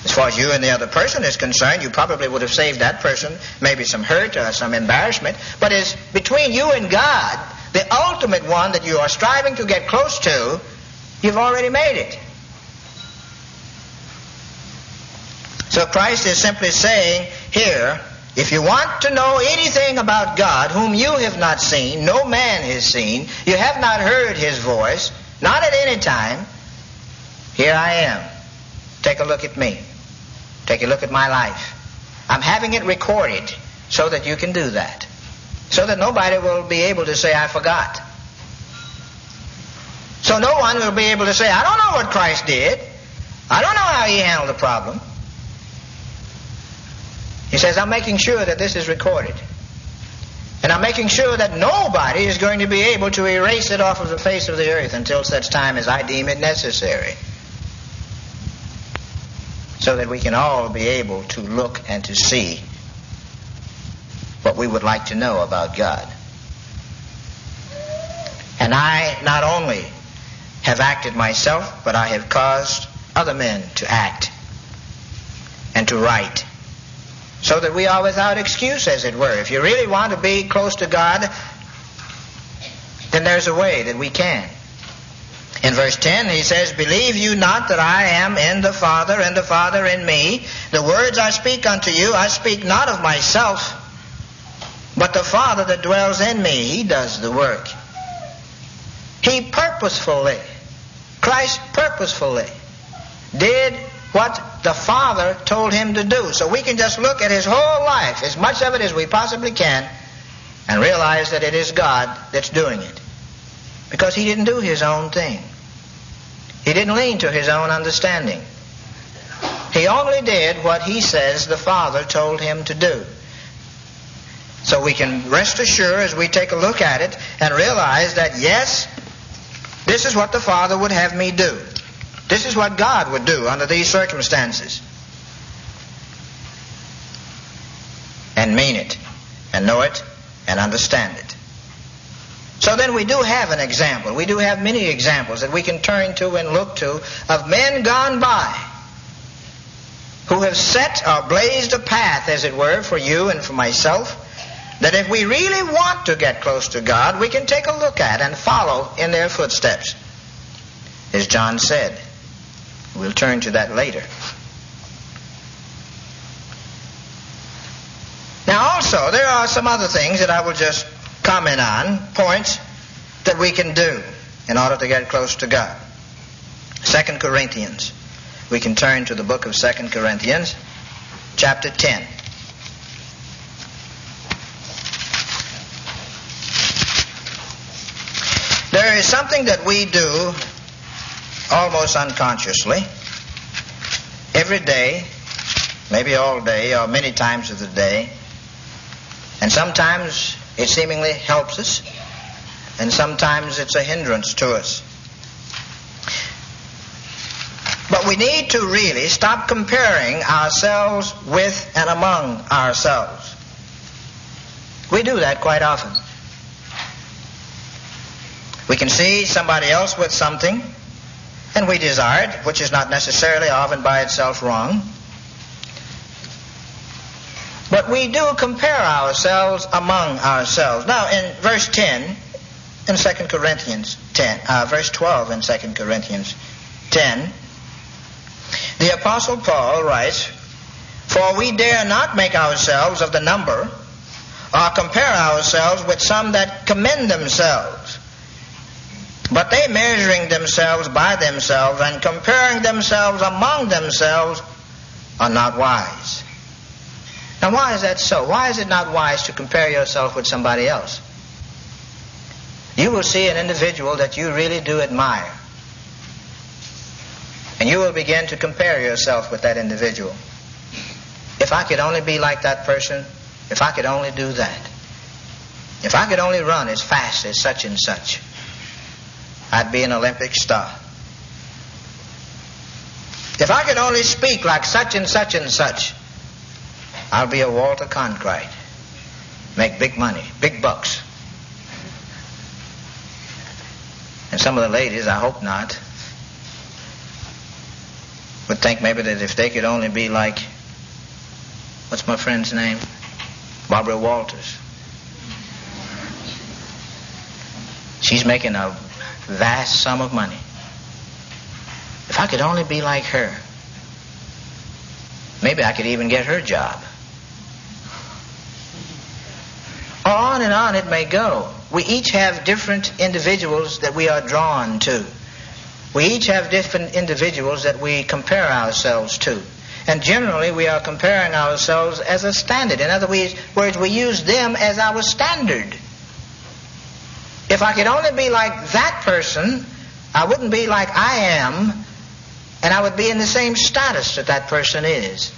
[SPEAKER 1] As far as you and the other person is concerned, you probably would have saved that person maybe some hurt or some embarrassment. But as between you and God, the ultimate one that you are striving to get close to, you've already made it. So Christ is simply saying here, if you want to know anything about God, whom you have not seen, no man has seen, you have not heard his voice, not at any time, here I am. Take a look at me. Take a look at my life. I'm having it recorded so that you can do that. So that nobody will be able to say, I forgot. So no one will be able to say, I don't know what Christ did. I don't know how he handled the problem. He says, I'm making sure that this is recorded. And I'm making sure that nobody is going to be able to erase it off of the face of the earth until such time as I deem it necessary. So that we can all be able to look and to see what we would like to know about God. And I not only have acted myself, but I have caused other men to act and to write. So that we are without excuse, as it were. If you really want to be close to God, then there's a way that we can. In verse 10, he says, Believe you not that I am in the Father, and the Father in me? The words I speak unto you, I speak not of myself, but the Father that dwells in me, he does the work. He purposefully, Christ purposefully, did what the Father told him to do. So we can just look at his whole life, as much of it as we possibly can, and realize that it is God that's doing it. Because he didn't do his own thing. He didn't lean to his own understanding. He only did what he says the Father told him to do. So we can rest assured as we take a look at it and realize that, yes, this is what the Father would have me do. This is what God would do under these circumstances. And mean it, and know it, and understand it. So then we do have an example. We do have many examples that we can turn to and look to of men gone by who have set or blazed a path, as it were, for you and for myself, that if we really want to get close to God, we can take a look at and follow in their footsteps. As John said. We'll turn to that later. Now also, there are some other things that I will just comment on, points that we can do in order to get close to God. 2 Corinthians. We can turn to the book of 2 Corinthians, chapter 10. There is something that we do almost unconsciously every day, maybe all day or many times of the day, and sometimes it seemingly helps us, and sometimes it's a hindrance to us. But we need to really stop comparing ourselves with and among ourselves. We do that quite often. We can see somebody else with something, and we desire it, which is not necessarily often by itself wrong. But we do compare ourselves among ourselves. Now, in verse 10, in 2 Corinthians 10, verse 12 in 2 Corinthians 10, the Apostle Paul writes, "For we dare not make ourselves of the number, or compare ourselves with some that commend themselves. But they, measuring themselves by themselves and comparing themselves among themselves, are not wise." Now, why is that so? Why is it not wise to compare yourself with somebody else? You will see an individual that you really do admire, and you will begin to compare yourself with that individual. If I could only be like that person, if I could only do that, if I could only run as fast as such and such, I'd be an Olympic star. If I could only speak like such and such and such, I'll be a Walter Cronkite. Make big money, big bucks. And some of the ladies, I hope not, would think maybe that if they could only be like, what's my friend's name? Barbara Walters. She's making a vast sum of money. If I could only be like her, maybe I could even get her job. On and on it may go. We each have different individuals that we are drawn to. We each have different individuals that we compare ourselves to. And generally we are comparing ourselves as a standard. In other words, we use them as our standard. If I could only be like that person, I wouldn't be like I am, and I would be in the same status that that person is.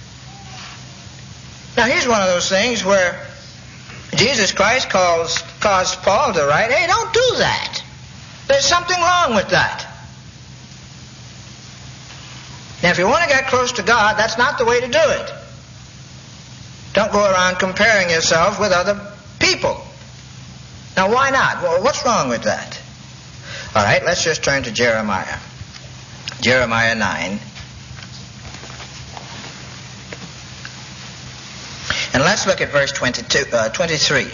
[SPEAKER 1] Now here's one of those things where Jesus Christ caused Paul to write, "Hey, don't do that. There's something wrong with that." Now if you want to get close to God, that's not the way to do it. Don't go around comparing yourself with other people. Now why not? Well, what's wrong with that? All right, let's just turn to Jeremiah. Jeremiah 9. And let's look at verse 23.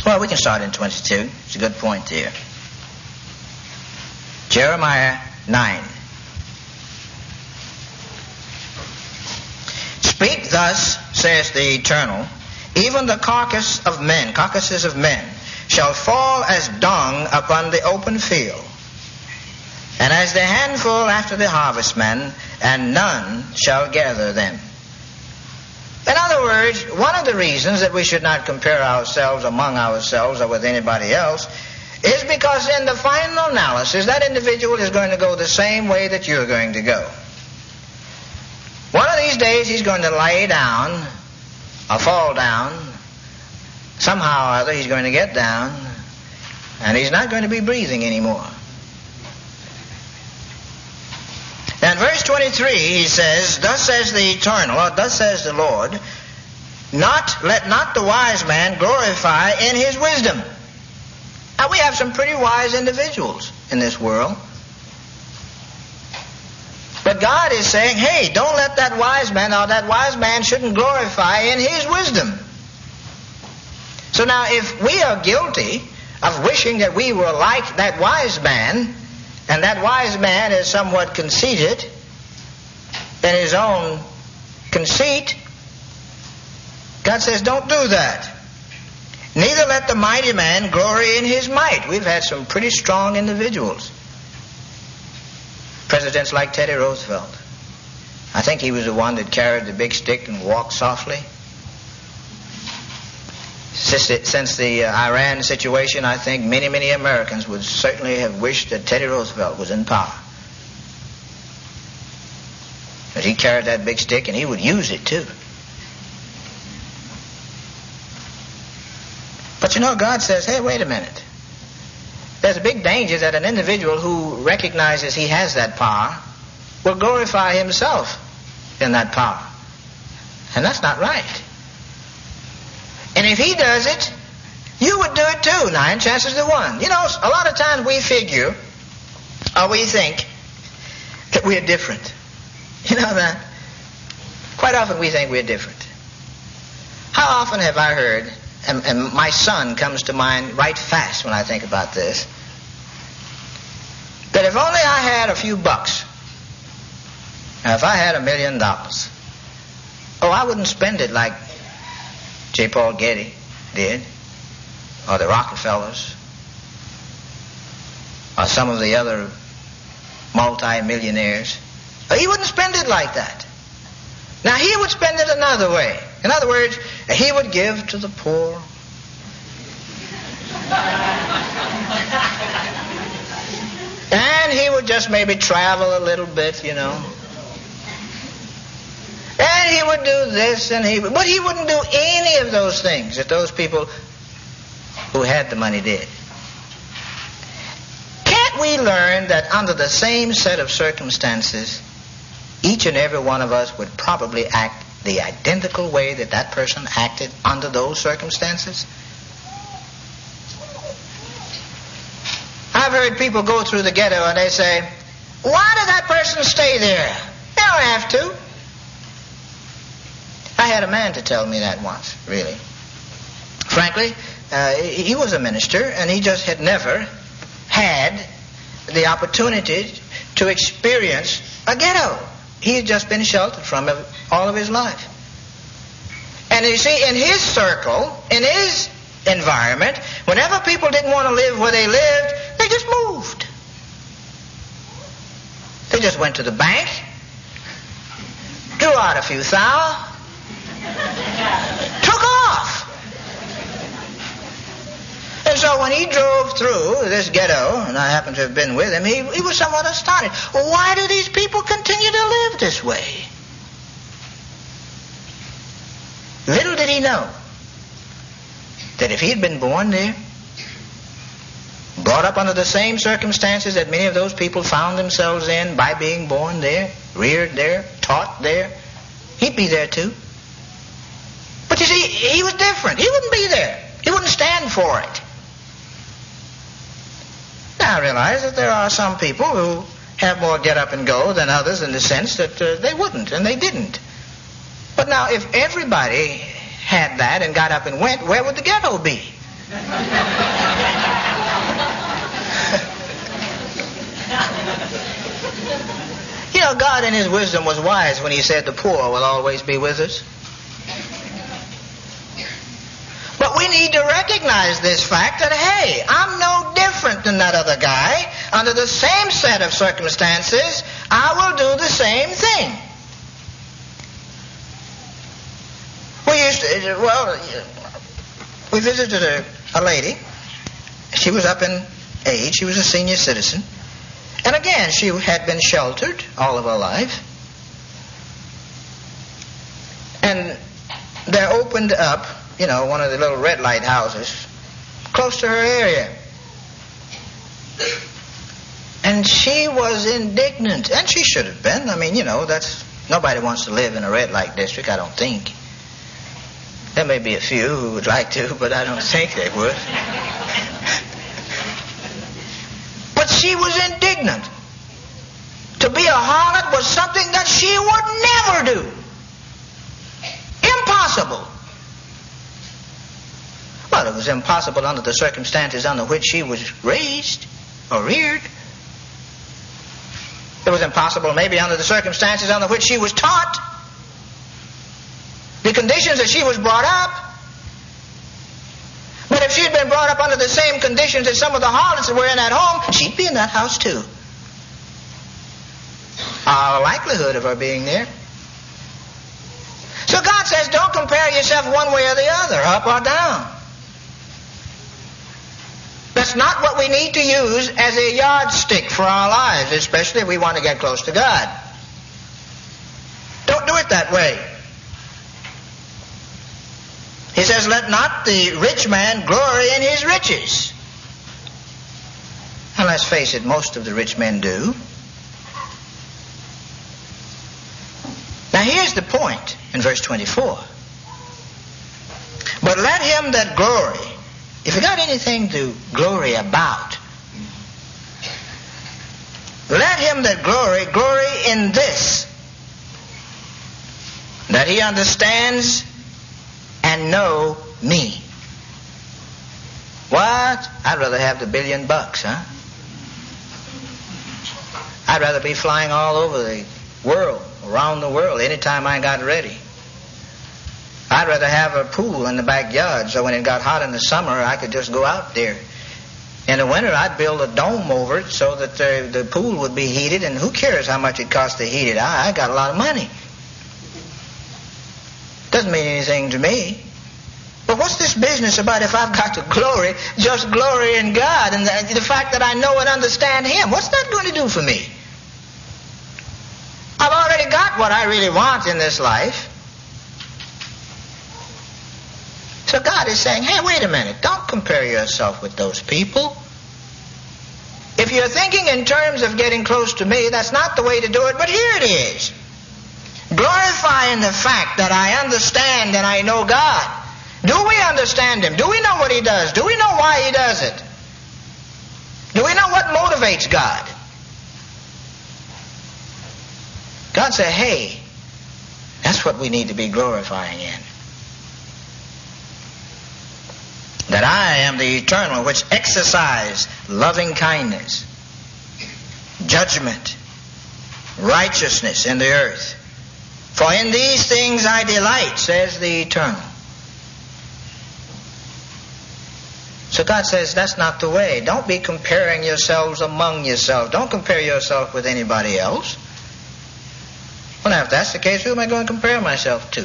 [SPEAKER 1] Well, we can start in 22. It's a good point here. Jeremiah 9. "Speak thus, says the Eternal, even the carcasses of men, shall fall as dung upon the open field, and as the handful after the harvestman, and none shall gather them." In other words, one of the reasons that we should not compare ourselves among ourselves or with anybody else is because in the final analysis, that individual is going to go the same way that you're going to go. One of these days he's going to lay down or fall down. Somehow or other he's going to get down, and he's not going to be breathing anymore. Now in verse 23 he says, "Thus says the Eternal," or thus says the Lord, let not the wise man glorify in his wisdom." Now we have some pretty wise individuals in this world. But God is saying, hey, don't let that wise man, or that wise man shouldn't glorify in his wisdom. So now if we are guilty of wishing that we were like that wise man, and that wise man is somewhat conceited in his own conceit, God says, don't do that. "Neither let the mighty man glory in his might." We've had some pretty strong individuals. Presidents like Teddy Roosevelt. I think he was the one that carried the big stick and walked softly. Since the Iran situation, I think many, many Americans would certainly have wished that Teddy Roosevelt was in power. But he carried that big stick and he would use it too. But you know, God says, hey, wait a minute. There's a big danger that an individual who recognizes he has that power will glorify himself in that power. And that's not right. And if he does it, you would do it too, 9 chances to 1. You know, a lot of times we figure, or we think, that we're different. You know that? Quite often we think we're different. How often have I heard, and my son comes to mind right fast when I think about this, that if only I had a few bucks, now if I had $1 million, oh, I wouldn't spend it like J. Paul Getty did, or the Rockefellers, or some of the other multi-millionaires. He wouldn't spend it like that. Now, he would spend it another way. In other words, he would give to the poor. And he would just maybe travel a little bit, you know. And he would do this, but he wouldn't do any of those things that those people who had the money did. Can't we learn that under the same set of circumstances, each and every one of us would probably act the identical way that that person acted under those circumstances? I've heard people go through the ghetto and they say, why did that person stay there? They don't have to. I had a man to tell me that once, really. Frankly, he was a minister, and he just had never had the opportunity to experience a ghetto. He had just been sheltered from it all of his life. And you see, in his circle, in his environment, whenever people didn't want to live where they lived, they just moved. They just went to the bank, drew out a few thou, took off. And so when he drove through this ghetto, and I happened to have been with him, he was somewhat astonished. Why do these people continue to live this way? Little did he know that if he had been born there, brought up under the same circumstances that many of those people found themselves in by being born there, reared there, taught there, he'd be there too. But you see, he was different. He wouldn't be there. He wouldn't stand for it. Now I realize that there are some people who have more get up and go than others in the sense that they wouldn't and they didn't. But now if everybody had that and got up and went, where would the ghetto be? You know, God in his wisdom was wise when he said the poor will always be with us. But we need to recognize this fact that, hey, I'm no different than that other guy. Under the same set of circumstances, I will do the same thing. We visited a lady. She was up in age. She was a senior citizen. And again, she had been sheltered all of her life. And there opened up, you know, one of the little red light houses close to her area. And she was indignant. And she should have been. I mean, you know, nobody wants to live in a red light district, I don't think. There may be a few who would like to, but I don't think they would. But she was indignant. To be a harlot was something that she would never do. Impossible. Well, it was impossible under the circumstances under which she was raised or reared. It was impossible maybe under the circumstances under which she was taught. The conditions that she was brought up. But if she had been brought up under the same conditions that some of the harlots that were in that home, she'd be in that house too. A likelihood of her being there says don't compare yourself one way or the other, up or down. That's not what we need to use as a yardstick for our lives, especially if we want to get close to God. Don't do it that way. He says, let not the rich man glory in his riches. And let's face it, most of the rich men do. Now here's the point in verse 24. But let him that glory, if you got anything to glory about, let him that glory in this, that he understands and know me. What? I'd rather have the $1 billion, huh? I'd rather be flying all over the world, around the world, anytime I got ready. I'd rather have a pool in the backyard so when it got hot in the summer I could just go out there. In the winter I'd build a dome over it so that the pool would be heated, and who cares how much it costs to heat it? I got a lot of money. Doesn't mean anything to me. But what's this business about if I've got to glory, just glory in God and the fact that I know and understand Him? What's that going to do for me? I've already got what I really want in this life. So God is saying, hey, wait a minute. Don't compare yourself with those people. If you're thinking in terms of getting close to me, that's not the way to do it, but here it is. Glorifying the fact that I understand and I know God. Do we understand Him? Do we know what He does? Do we know why He does it? Do we know what motivates God? God said, hey, that's what we need to be glorifying in. That I am the eternal which exercise loving kindness, judgment, righteousness in the earth. For in these things I delight, says the eternal. So God says that's not the way. Don't be comparing yourselves among yourselves. Don't compare yourself with anybody else. Well, now if that's the case, who am I going to compare myself to?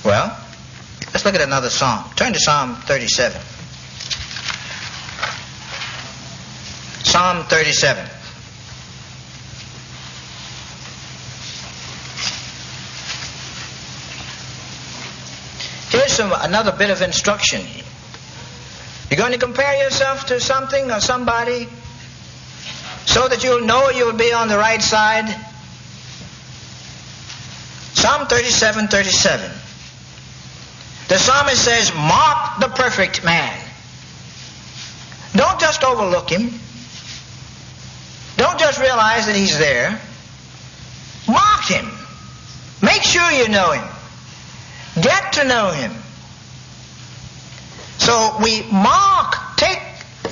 [SPEAKER 1] Well, let's look at another psalm. Turn to Psalm 37. Psalm 37. Here's another bit of instruction. You're going to compare yourself to something or somebody so that you'll know you'll be on the right side. Psalm 37:37. The psalmist says, mark the perfect man. Don't just overlook him. Don't just realize that he's there. Mark him. Make sure you know him. Get to know him. So we mark, take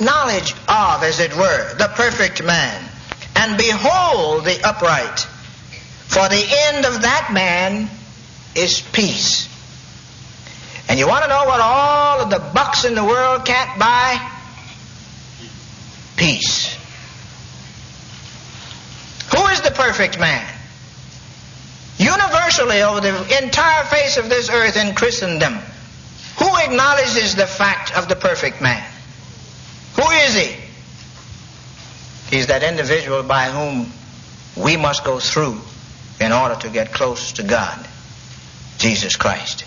[SPEAKER 1] knowledge of, as it were, the perfect man. And behold the upright. For the end of that man is peace. And you want to know what all of the bucks in the world can't buy? Peace. Who is the perfect man? Universally over the entire face of this earth in Christendom, who acknowledges the fact of the perfect man? Who is he? He's that individual by whom we must go through in order to get close to God, Jesus Christ.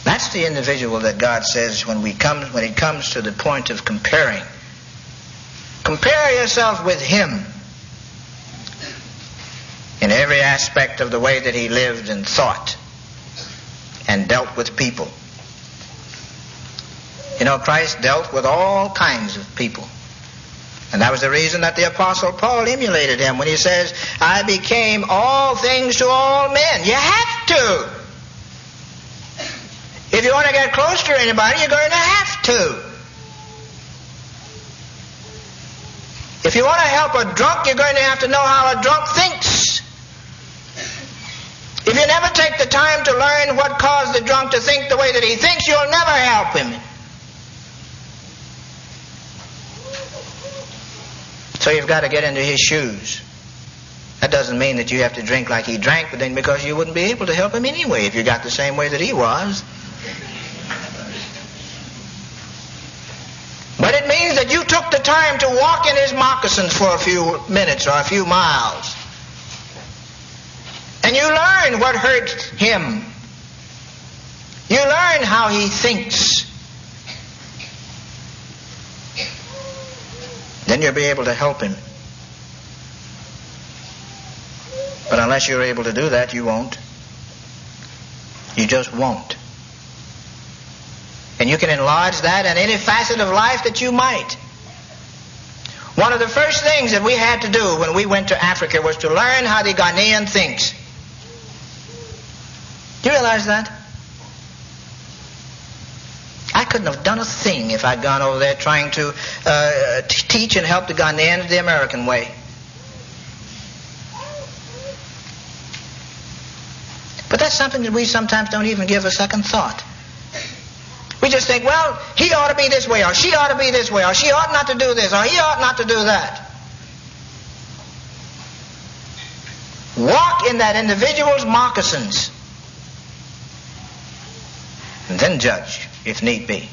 [SPEAKER 1] That's the individual that God says when it comes to the point of comparing. Compare yourself with Him in every aspect of the way that He lived and thought and dealt with people. You know, Christ dealt with all kinds of people. And that was the reason that the Apostle Paul emulated Him when he says, I became all things to all men. You have to. If you want to get close to anybody, you're going to have to. If you want to help a drunk, you're going to have to know how a drunk thinks. If you never take the time to learn what caused the drunk to think the way that he thinks, you'll never help him. So you've got to get into his shoes That doesn't mean that you have to drink like he drank, but then because you wouldn't be able to help him anyway if you got the same way that he was. But it means that you took the time to walk in his moccasins for a few minutes or a few miles. And you learn what hurt him. You learn how he thinks. Then you'll be able to help him. But unless you're able to do that, you won't. You just won't. And you can enlarge that in any facet of life that you might. One of the first things that we had to do when we went to Africa was to learn how the Ghanaian thinks. Do you realize that? I couldn't have done a thing if I'd gone over there trying to teach and help the Ghanaians the American way. But that's something that we sometimes don't even give a second thought. We just think, well, he ought to be this way, or she ought to be this way, or she ought not to do this, or he ought not to do that. Walk in that individual's moccasins, and then judge, if need be.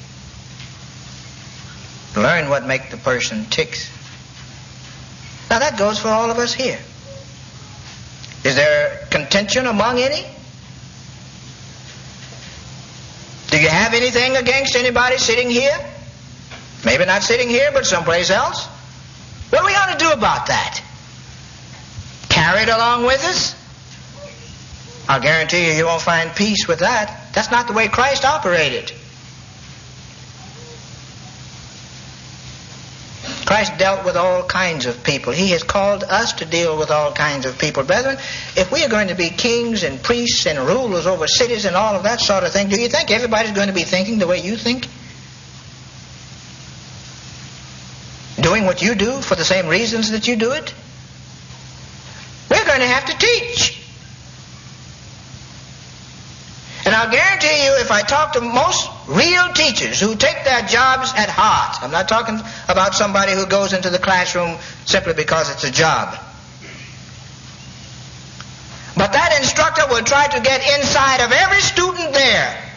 [SPEAKER 1] Learn what makes the person tick. Now that goes for all of us here. Is there contention among any? Do you have anything against anybody sitting here? Maybe not sitting here, but someplace else? What are we going to do about that? Carry it along with us? I'll guarantee you, you won't find peace with that. That's not the way Christ operated. Christ dealt with all kinds of people. He has called us to deal with all kinds of people. Brethren, if we are going to be kings and priests and rulers over cities and all of that sort of thing, do you think everybody's going to be thinking the way you think? Doing what you do for the same reasons that you do it? We're going to have to teach. And I'll guarantee you, if I talk to most real teachers who take their jobs at heart, I'm not talking about somebody who goes into the classroom simply because it's a job. But that instructor will try to get inside of every student there,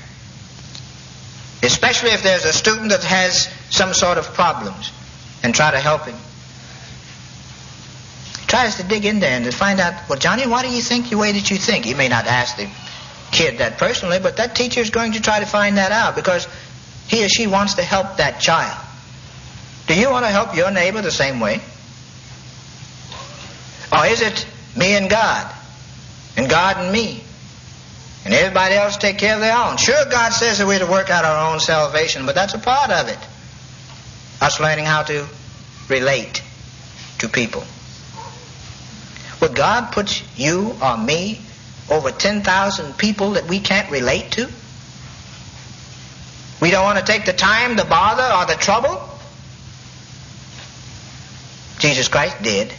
[SPEAKER 1] especially if there's a student that has some sort of problems, and try to help him. Tries to dig in there and to find out, well, Johnny, why do you think the way that you think? He may not ask the kid that personally, but that teacher is going to try to find that out because he or she wants to help that child. Do you want to help your neighbor the same way? Or is it me and God and me, and everybody else take care of their own? Sure, God says that we're to work out our own salvation, but that's a part of it. Us learning how to relate to people. Would God put you or me over 10,000 people that we can't relate to? We don't want to take the time, the bother, or the trouble? Jesus Christ did.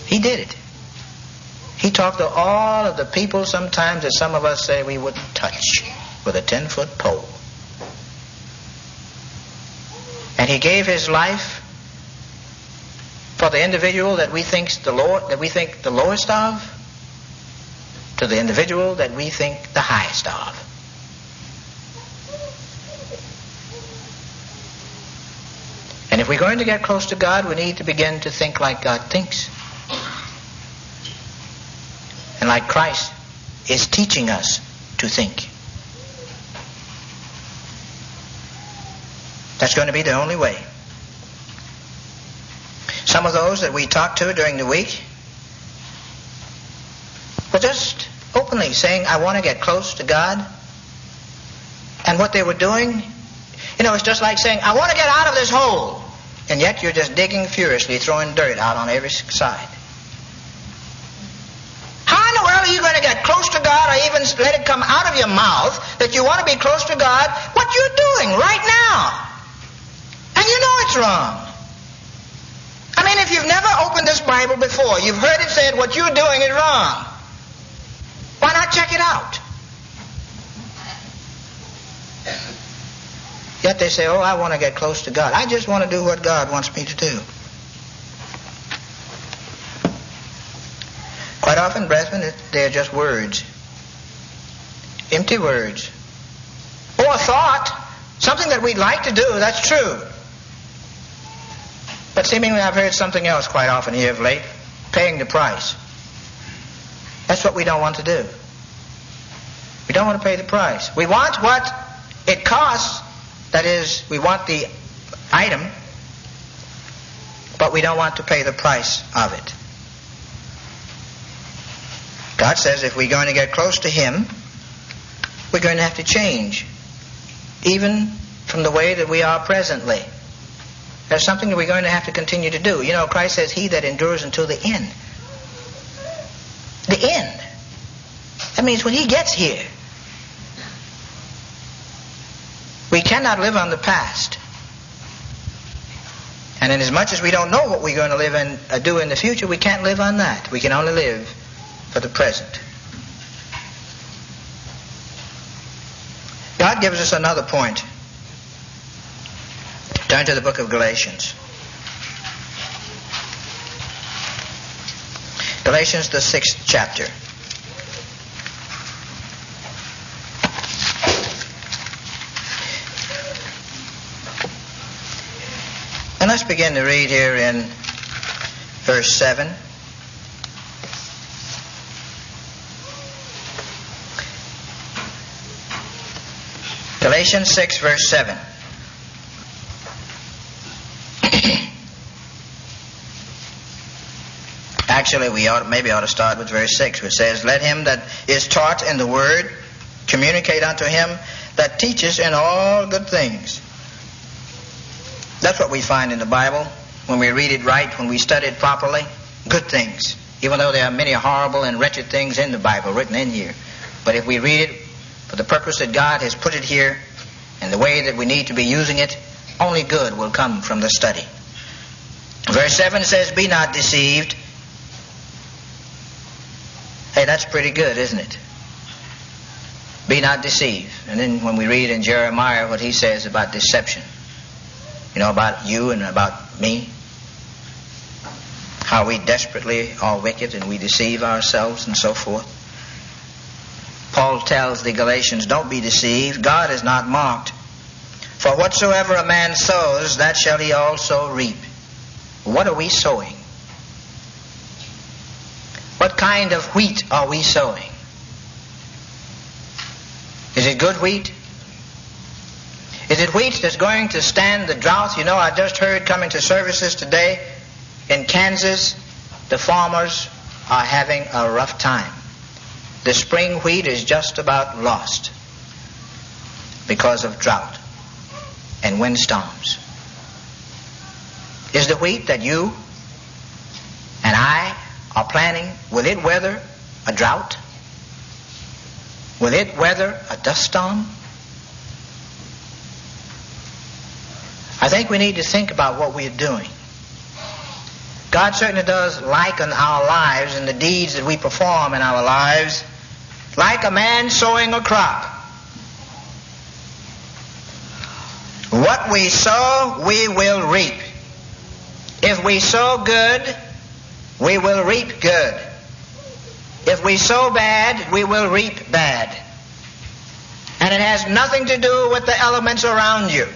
[SPEAKER 1] He did it. He talked to all of the people sometimes that some of us say we wouldn't touch with a 10-foot pole. And he gave his life for the individual that we think the lowest of, to the individual that we think the highest of. And if we're going to get close to God, we need to begin to think like God thinks. And like Christ is teaching us to think. That's going to be the only way. Some of those that we talked to during the week were just openly saying, I want to get close to God. And what they were doing, it's just like saying, I want to get out of this hole. And yet you're just digging furiously, throwing dirt out on every side. How in the world are you going to get close to God, or even let it come out of your mouth that you want to be close to God, what you're doing right now? And you know it's wrong. I mean, if you've never opened this Bible before, you've heard it said what you're doing is wrong. Why not check it out? Yet they say, oh, I want to get close to God. I just want to do what God wants me to do. Quite often, brethren, they're just words. Empty words. Or a thought, something that we'd like to do, that's true. But seemingly I've heard something else quite often here of late, paying the price. That's what we don't want to do. We don't want to pay the price. We want what it costs, that is, we want the item, but we don't want to pay the price of it. God says if we're going to get close to Him, we're going to have to change, even from the way that we are presently. There's something that we're going to have to continue to do. You know, Christ says, he that endures until the end. The end. That means when He gets here. We cannot live on the past. And inasmuch as we don't know what we're going to live and do in the future, we can't live on that. We can only live for the present. God gives us another point. Turn to the book of Galatians. Galatians, the 6th chapter. And let's begin to read here in verse 7. Galatians 6, verse 7. Actually, we maybe ought to start with verse 6, which says, let him that is taught in the word communicate unto him that teaches in all good things. That's what we find in the Bible when we read it right, when we study it properly. Good things. Even though there are many horrible and wretched things in the Bible written in here. But if we read it for the purpose that God has put it here and the way that we need to be using it, only good will come from the study. Verse 7 says, be not deceived. Hey, that's pretty good, isn't it? Be not deceived. And then when we read in Jeremiah what he says about deception, you know, about you and about me, how we desperately are wicked and we deceive ourselves and so forth. Paul tells the Galatians, don't be deceived. God is not mocked. For whatsoever a man sows, that shall he also reap. What are we sowing? What kind of wheat are we sowing? Is it good wheat? Is it wheat that's going to stand the drought? You know, I just heard coming to services today in Kansas, the farmers are having a rough time. The spring wheat is just about lost because of drought and windstorms. Is the wheat that you and I are planting, will it weather a drought? Will it weather a dust storm? I think we need to think about what we're doing. God certainly does liken our lives and the deeds that we perform in our lives like a man sowing a crop. What we sow, we will reap. If we sow good, we will reap good. If we sow bad, we will reap bad. And it has nothing to do with the elements around you.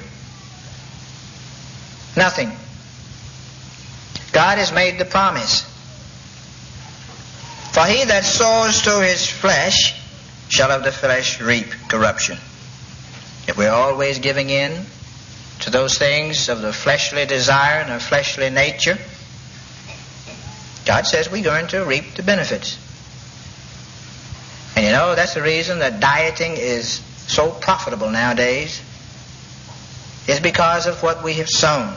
[SPEAKER 1] Nothing. God has made the promise. For he that sows to his flesh shall of the flesh reap corruption. If we're always giving in to those things of the fleshly desire and the fleshly nature, God says we're going to reap the benefits. And you know, that's the reason that dieting is so profitable nowadays. It's because of what we have sown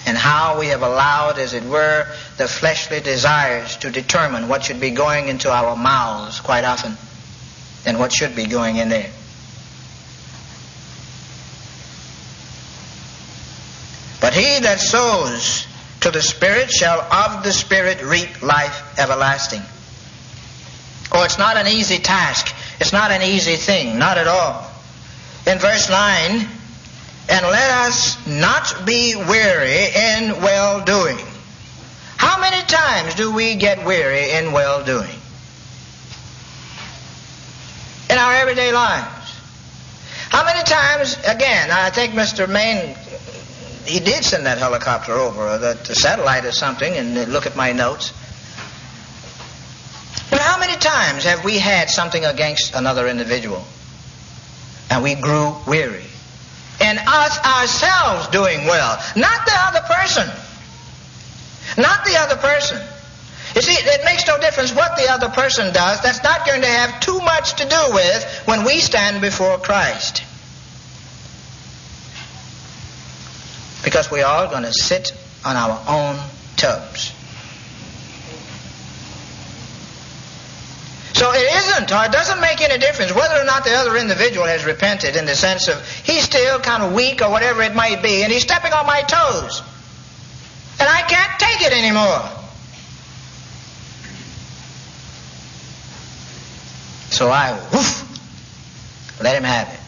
[SPEAKER 1] and how we have allowed, as it were, the fleshly desires to determine what should be going into our mouths quite often and what should be going in there. But he that sows to the Spirit shall of the Spirit reap life everlasting. Oh, it's not an easy task. It's not an easy thing. Not at all. In verse 9, and let us not be weary in well-doing. How many times do we get weary in well-doing? In our everyday lives. How many times, again, I think Mr. Maine, he did send that helicopter over, or the satellite or something, and look at my notes. But how many times have we had something against another individual, and we grew weary? And us ourselves doing well, not the other person. Not the other person. You see, it makes no difference what the other person does. That's not going to have too much to do with when we stand before Christ. Because we're all going to sit on our own tubs. So it isn't, or it doesn't make any difference whether or not the other individual has repented, in the sense of he's still kind of weak or whatever it might be, and he's stepping on my toes. And I can't take it anymore. So I, let him have it.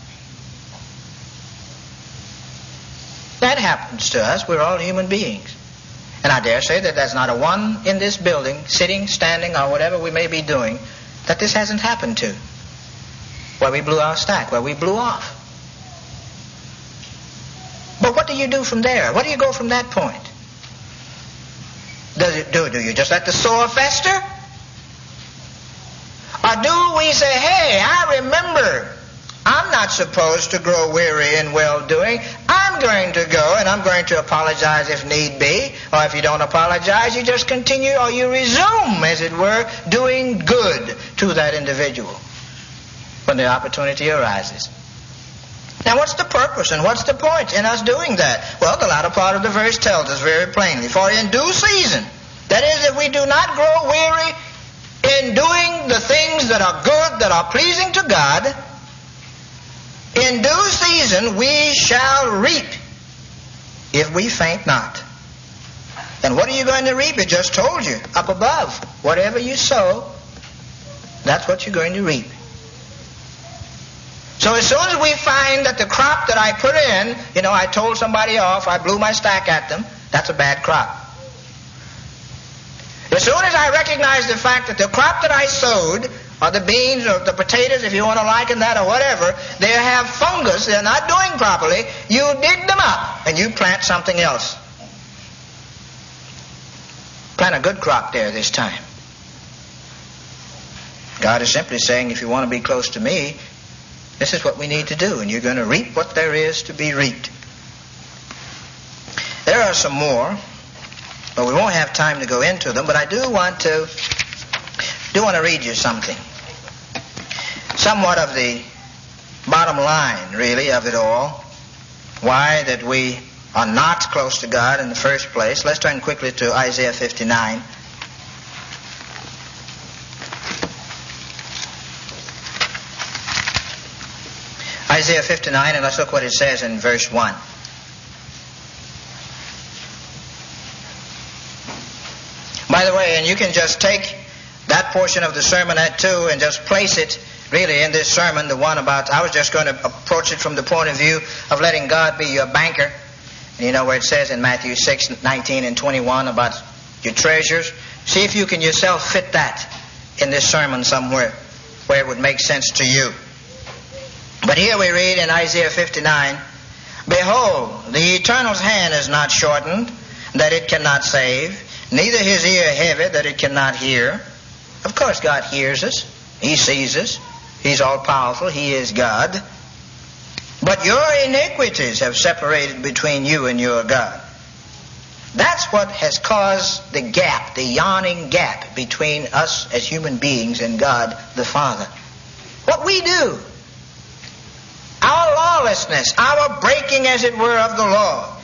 [SPEAKER 1] That happens to us. We're all human beings. And I dare say that there's not a one in this building, sitting, standing, or whatever we may be doing, that this hasn't happened to. Where we blew our stack, where we blew off. But what do you do from there? What do you go from that point? Do you just let the sore fester? Or do we say, hey, I remember, I'm not supposed to grow weary in well-doing. I'm going to go and I'm going to apologize if need be. Or if you don't apologize, you just continue, or you resume, as it were, doing good to that individual when the opportunity arises. Now, what's the purpose and what's the point in us doing that? Well, the latter part of the verse tells us very plainly. For in due season, that is, if we do not grow weary in doing the things that are good, that are pleasing to God, in due season we shall reap if we faint not. And what are you going to reap? It just told you, up above. Whatever you sow, that's what you're going to reap. So as soon as we find that the crop that I put in, I told somebody off, I blew my stack at them, that's a bad crop. As soon as I recognize the fact that the crop that I sowed, or the beans or the potatoes, if you want to liken that or whatever, they have fungus, they're not doing properly, you dig them up and you plant something else. Plant a good crop there this time. God is simply saying, if you want to be close to me, this is what we need to do, and you're going to reap what there is to be reaped. There are some more, but we won't have time to go into them, but I do want to read you something. Somewhat of the bottom line, really, of it all. Why that we are not close to God in the first place. Let's turn quickly to Isaiah 59. Isaiah 59, and let's look what it says in verse 1. By the way, and you can just take that portion of the sermonette too and just place it really in this sermon, the one about, I was just going to approach it from the point of view of letting God be your banker. And you know where it says in Matthew 6, 19 and 21 about your treasures. See if you can yourself fit that in this sermon somewhere where it would make sense to you. But here we read in Isaiah 59, Behold, the Eternal's hand is not shortened, that it cannot save, neither his ear heavy, that it cannot hear. Of course God hears us. He sees us. He's all-powerful. He is God. But your iniquities have separated between you and your God. That's what has caused the gap, the yawning gap between us as human beings and God the Father. What we do, our lawlessness, our breaking, as it were, of the law,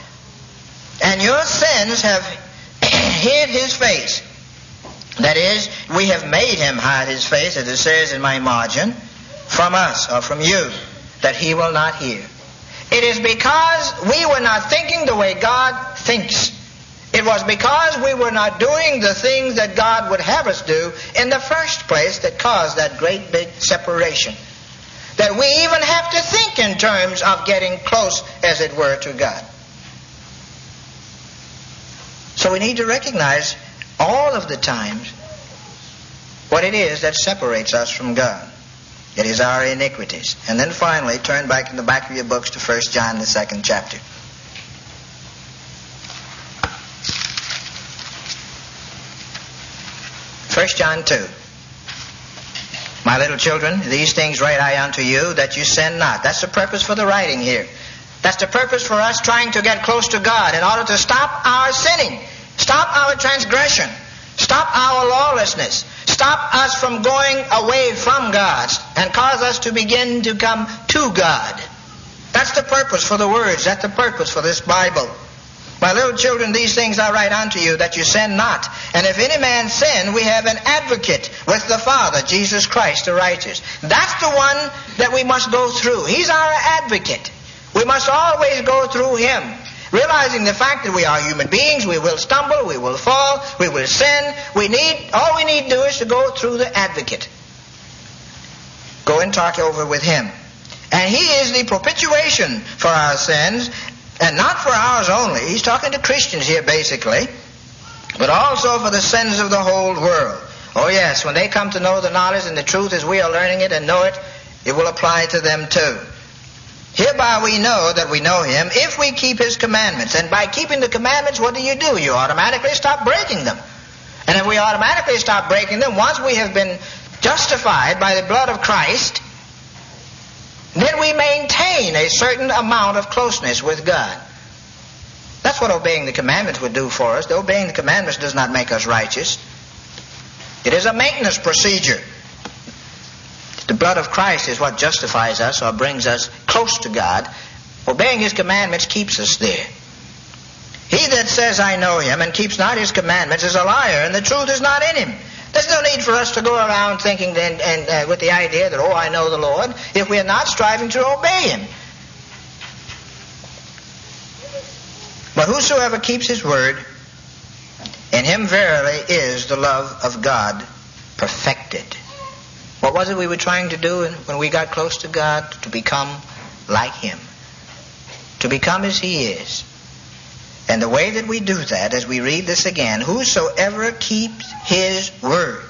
[SPEAKER 1] and your sins have hid his face. That is, we have made him hide his face, as it says in my margin, from us or from you, that he will not hear. It is because we were not thinking the way God thinks. It was because we were not doing the things that God would have us do in the first place that caused that great big separation. That we even have to think in terms of getting close, as it were, to God. So we need to recognize all of the times, what it is that separates us from God. It is our iniquities. And then finally, turn back in the back of your books to 1 John, the 2nd chapter. 1 John 2. My little children, these things write I unto you, that you sin not. That's the purpose for the writing here. That's the purpose for us trying to get close to God in order to stop our sinning, stop our transgression, stop our lawlessness, stop us from going away from God, and cause us to begin to come to God. That's the purpose for the words. That's the purpose for this Bible. My little children, these things I write unto you, that you sin not. And if any man sin, we have an advocate with the Father, Jesus Christ the righteous. That's the one that we must go through. He's our advocate. We must always go through Him, realizing the fact that we are human beings. We will stumble, we will fall, we will sin. All we need to do is to go through the advocate. Go and talk over with Him. And He is the propitiation for our sins, and not for ours only. He's talking to Christians here basically, but also for the sins of the whole world. Oh yes, when they come to know the knowledge and the truth as we are learning it and know it, it will apply to them too. Hereby we know that we know Him if we keep His commandments. And by keeping the commandments, what do? You automatically stop breaking them. And if we automatically stop breaking them, once we have been justified by the blood of Christ, then we maintain a certain amount of closeness with God. That's what obeying the commandments would do for us. Obeying the commandments does not make us righteous. It is a maintenance procedure. The blood of Christ is what justifies us or brings us close to God. Obeying His commandments keeps us there. He that says, I know Him, and keeps not His commandments is a liar, and the truth is not in him. There's no need for us to go around thinking with the idea that, I know the Lord, if we are not striving to obey Him. But whosoever keeps His word, in him verily is the love of God perfected. What was it we were trying to do when we got close to God? To become like Him. To become as He is. And the way that we do that, as we read this again, whosoever keeps His word.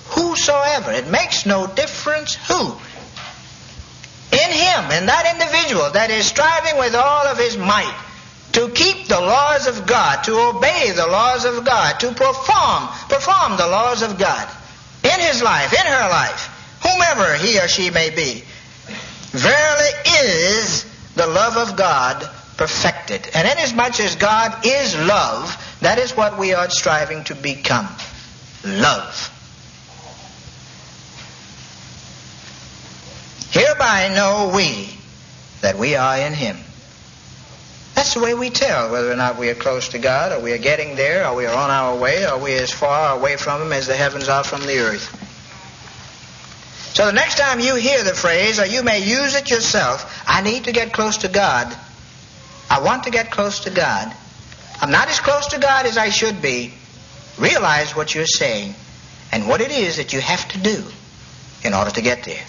[SPEAKER 1] Whosoever. It makes no difference who. In him, in that individual that is striving with all of his might to keep the laws of God, to obey the laws of God, to perform the laws of God in his life, in her life, whomever he or she may be, verily is the love of God perfected. And inasmuch as God is love, that is what we are striving to become. Love. Hereby know we that we are in Him. That's the way we tell whether or not we are close to God, or we are getting there, or we are on our way, or we are as far away from Him as the heavens are from the earth. So the next time you hear the phrase, or you may use it yourself, I need to get close to God. I want to get close to God. I'm not as close to God as I should be. Realize what you're saying and what it is that you have to do in order to get there.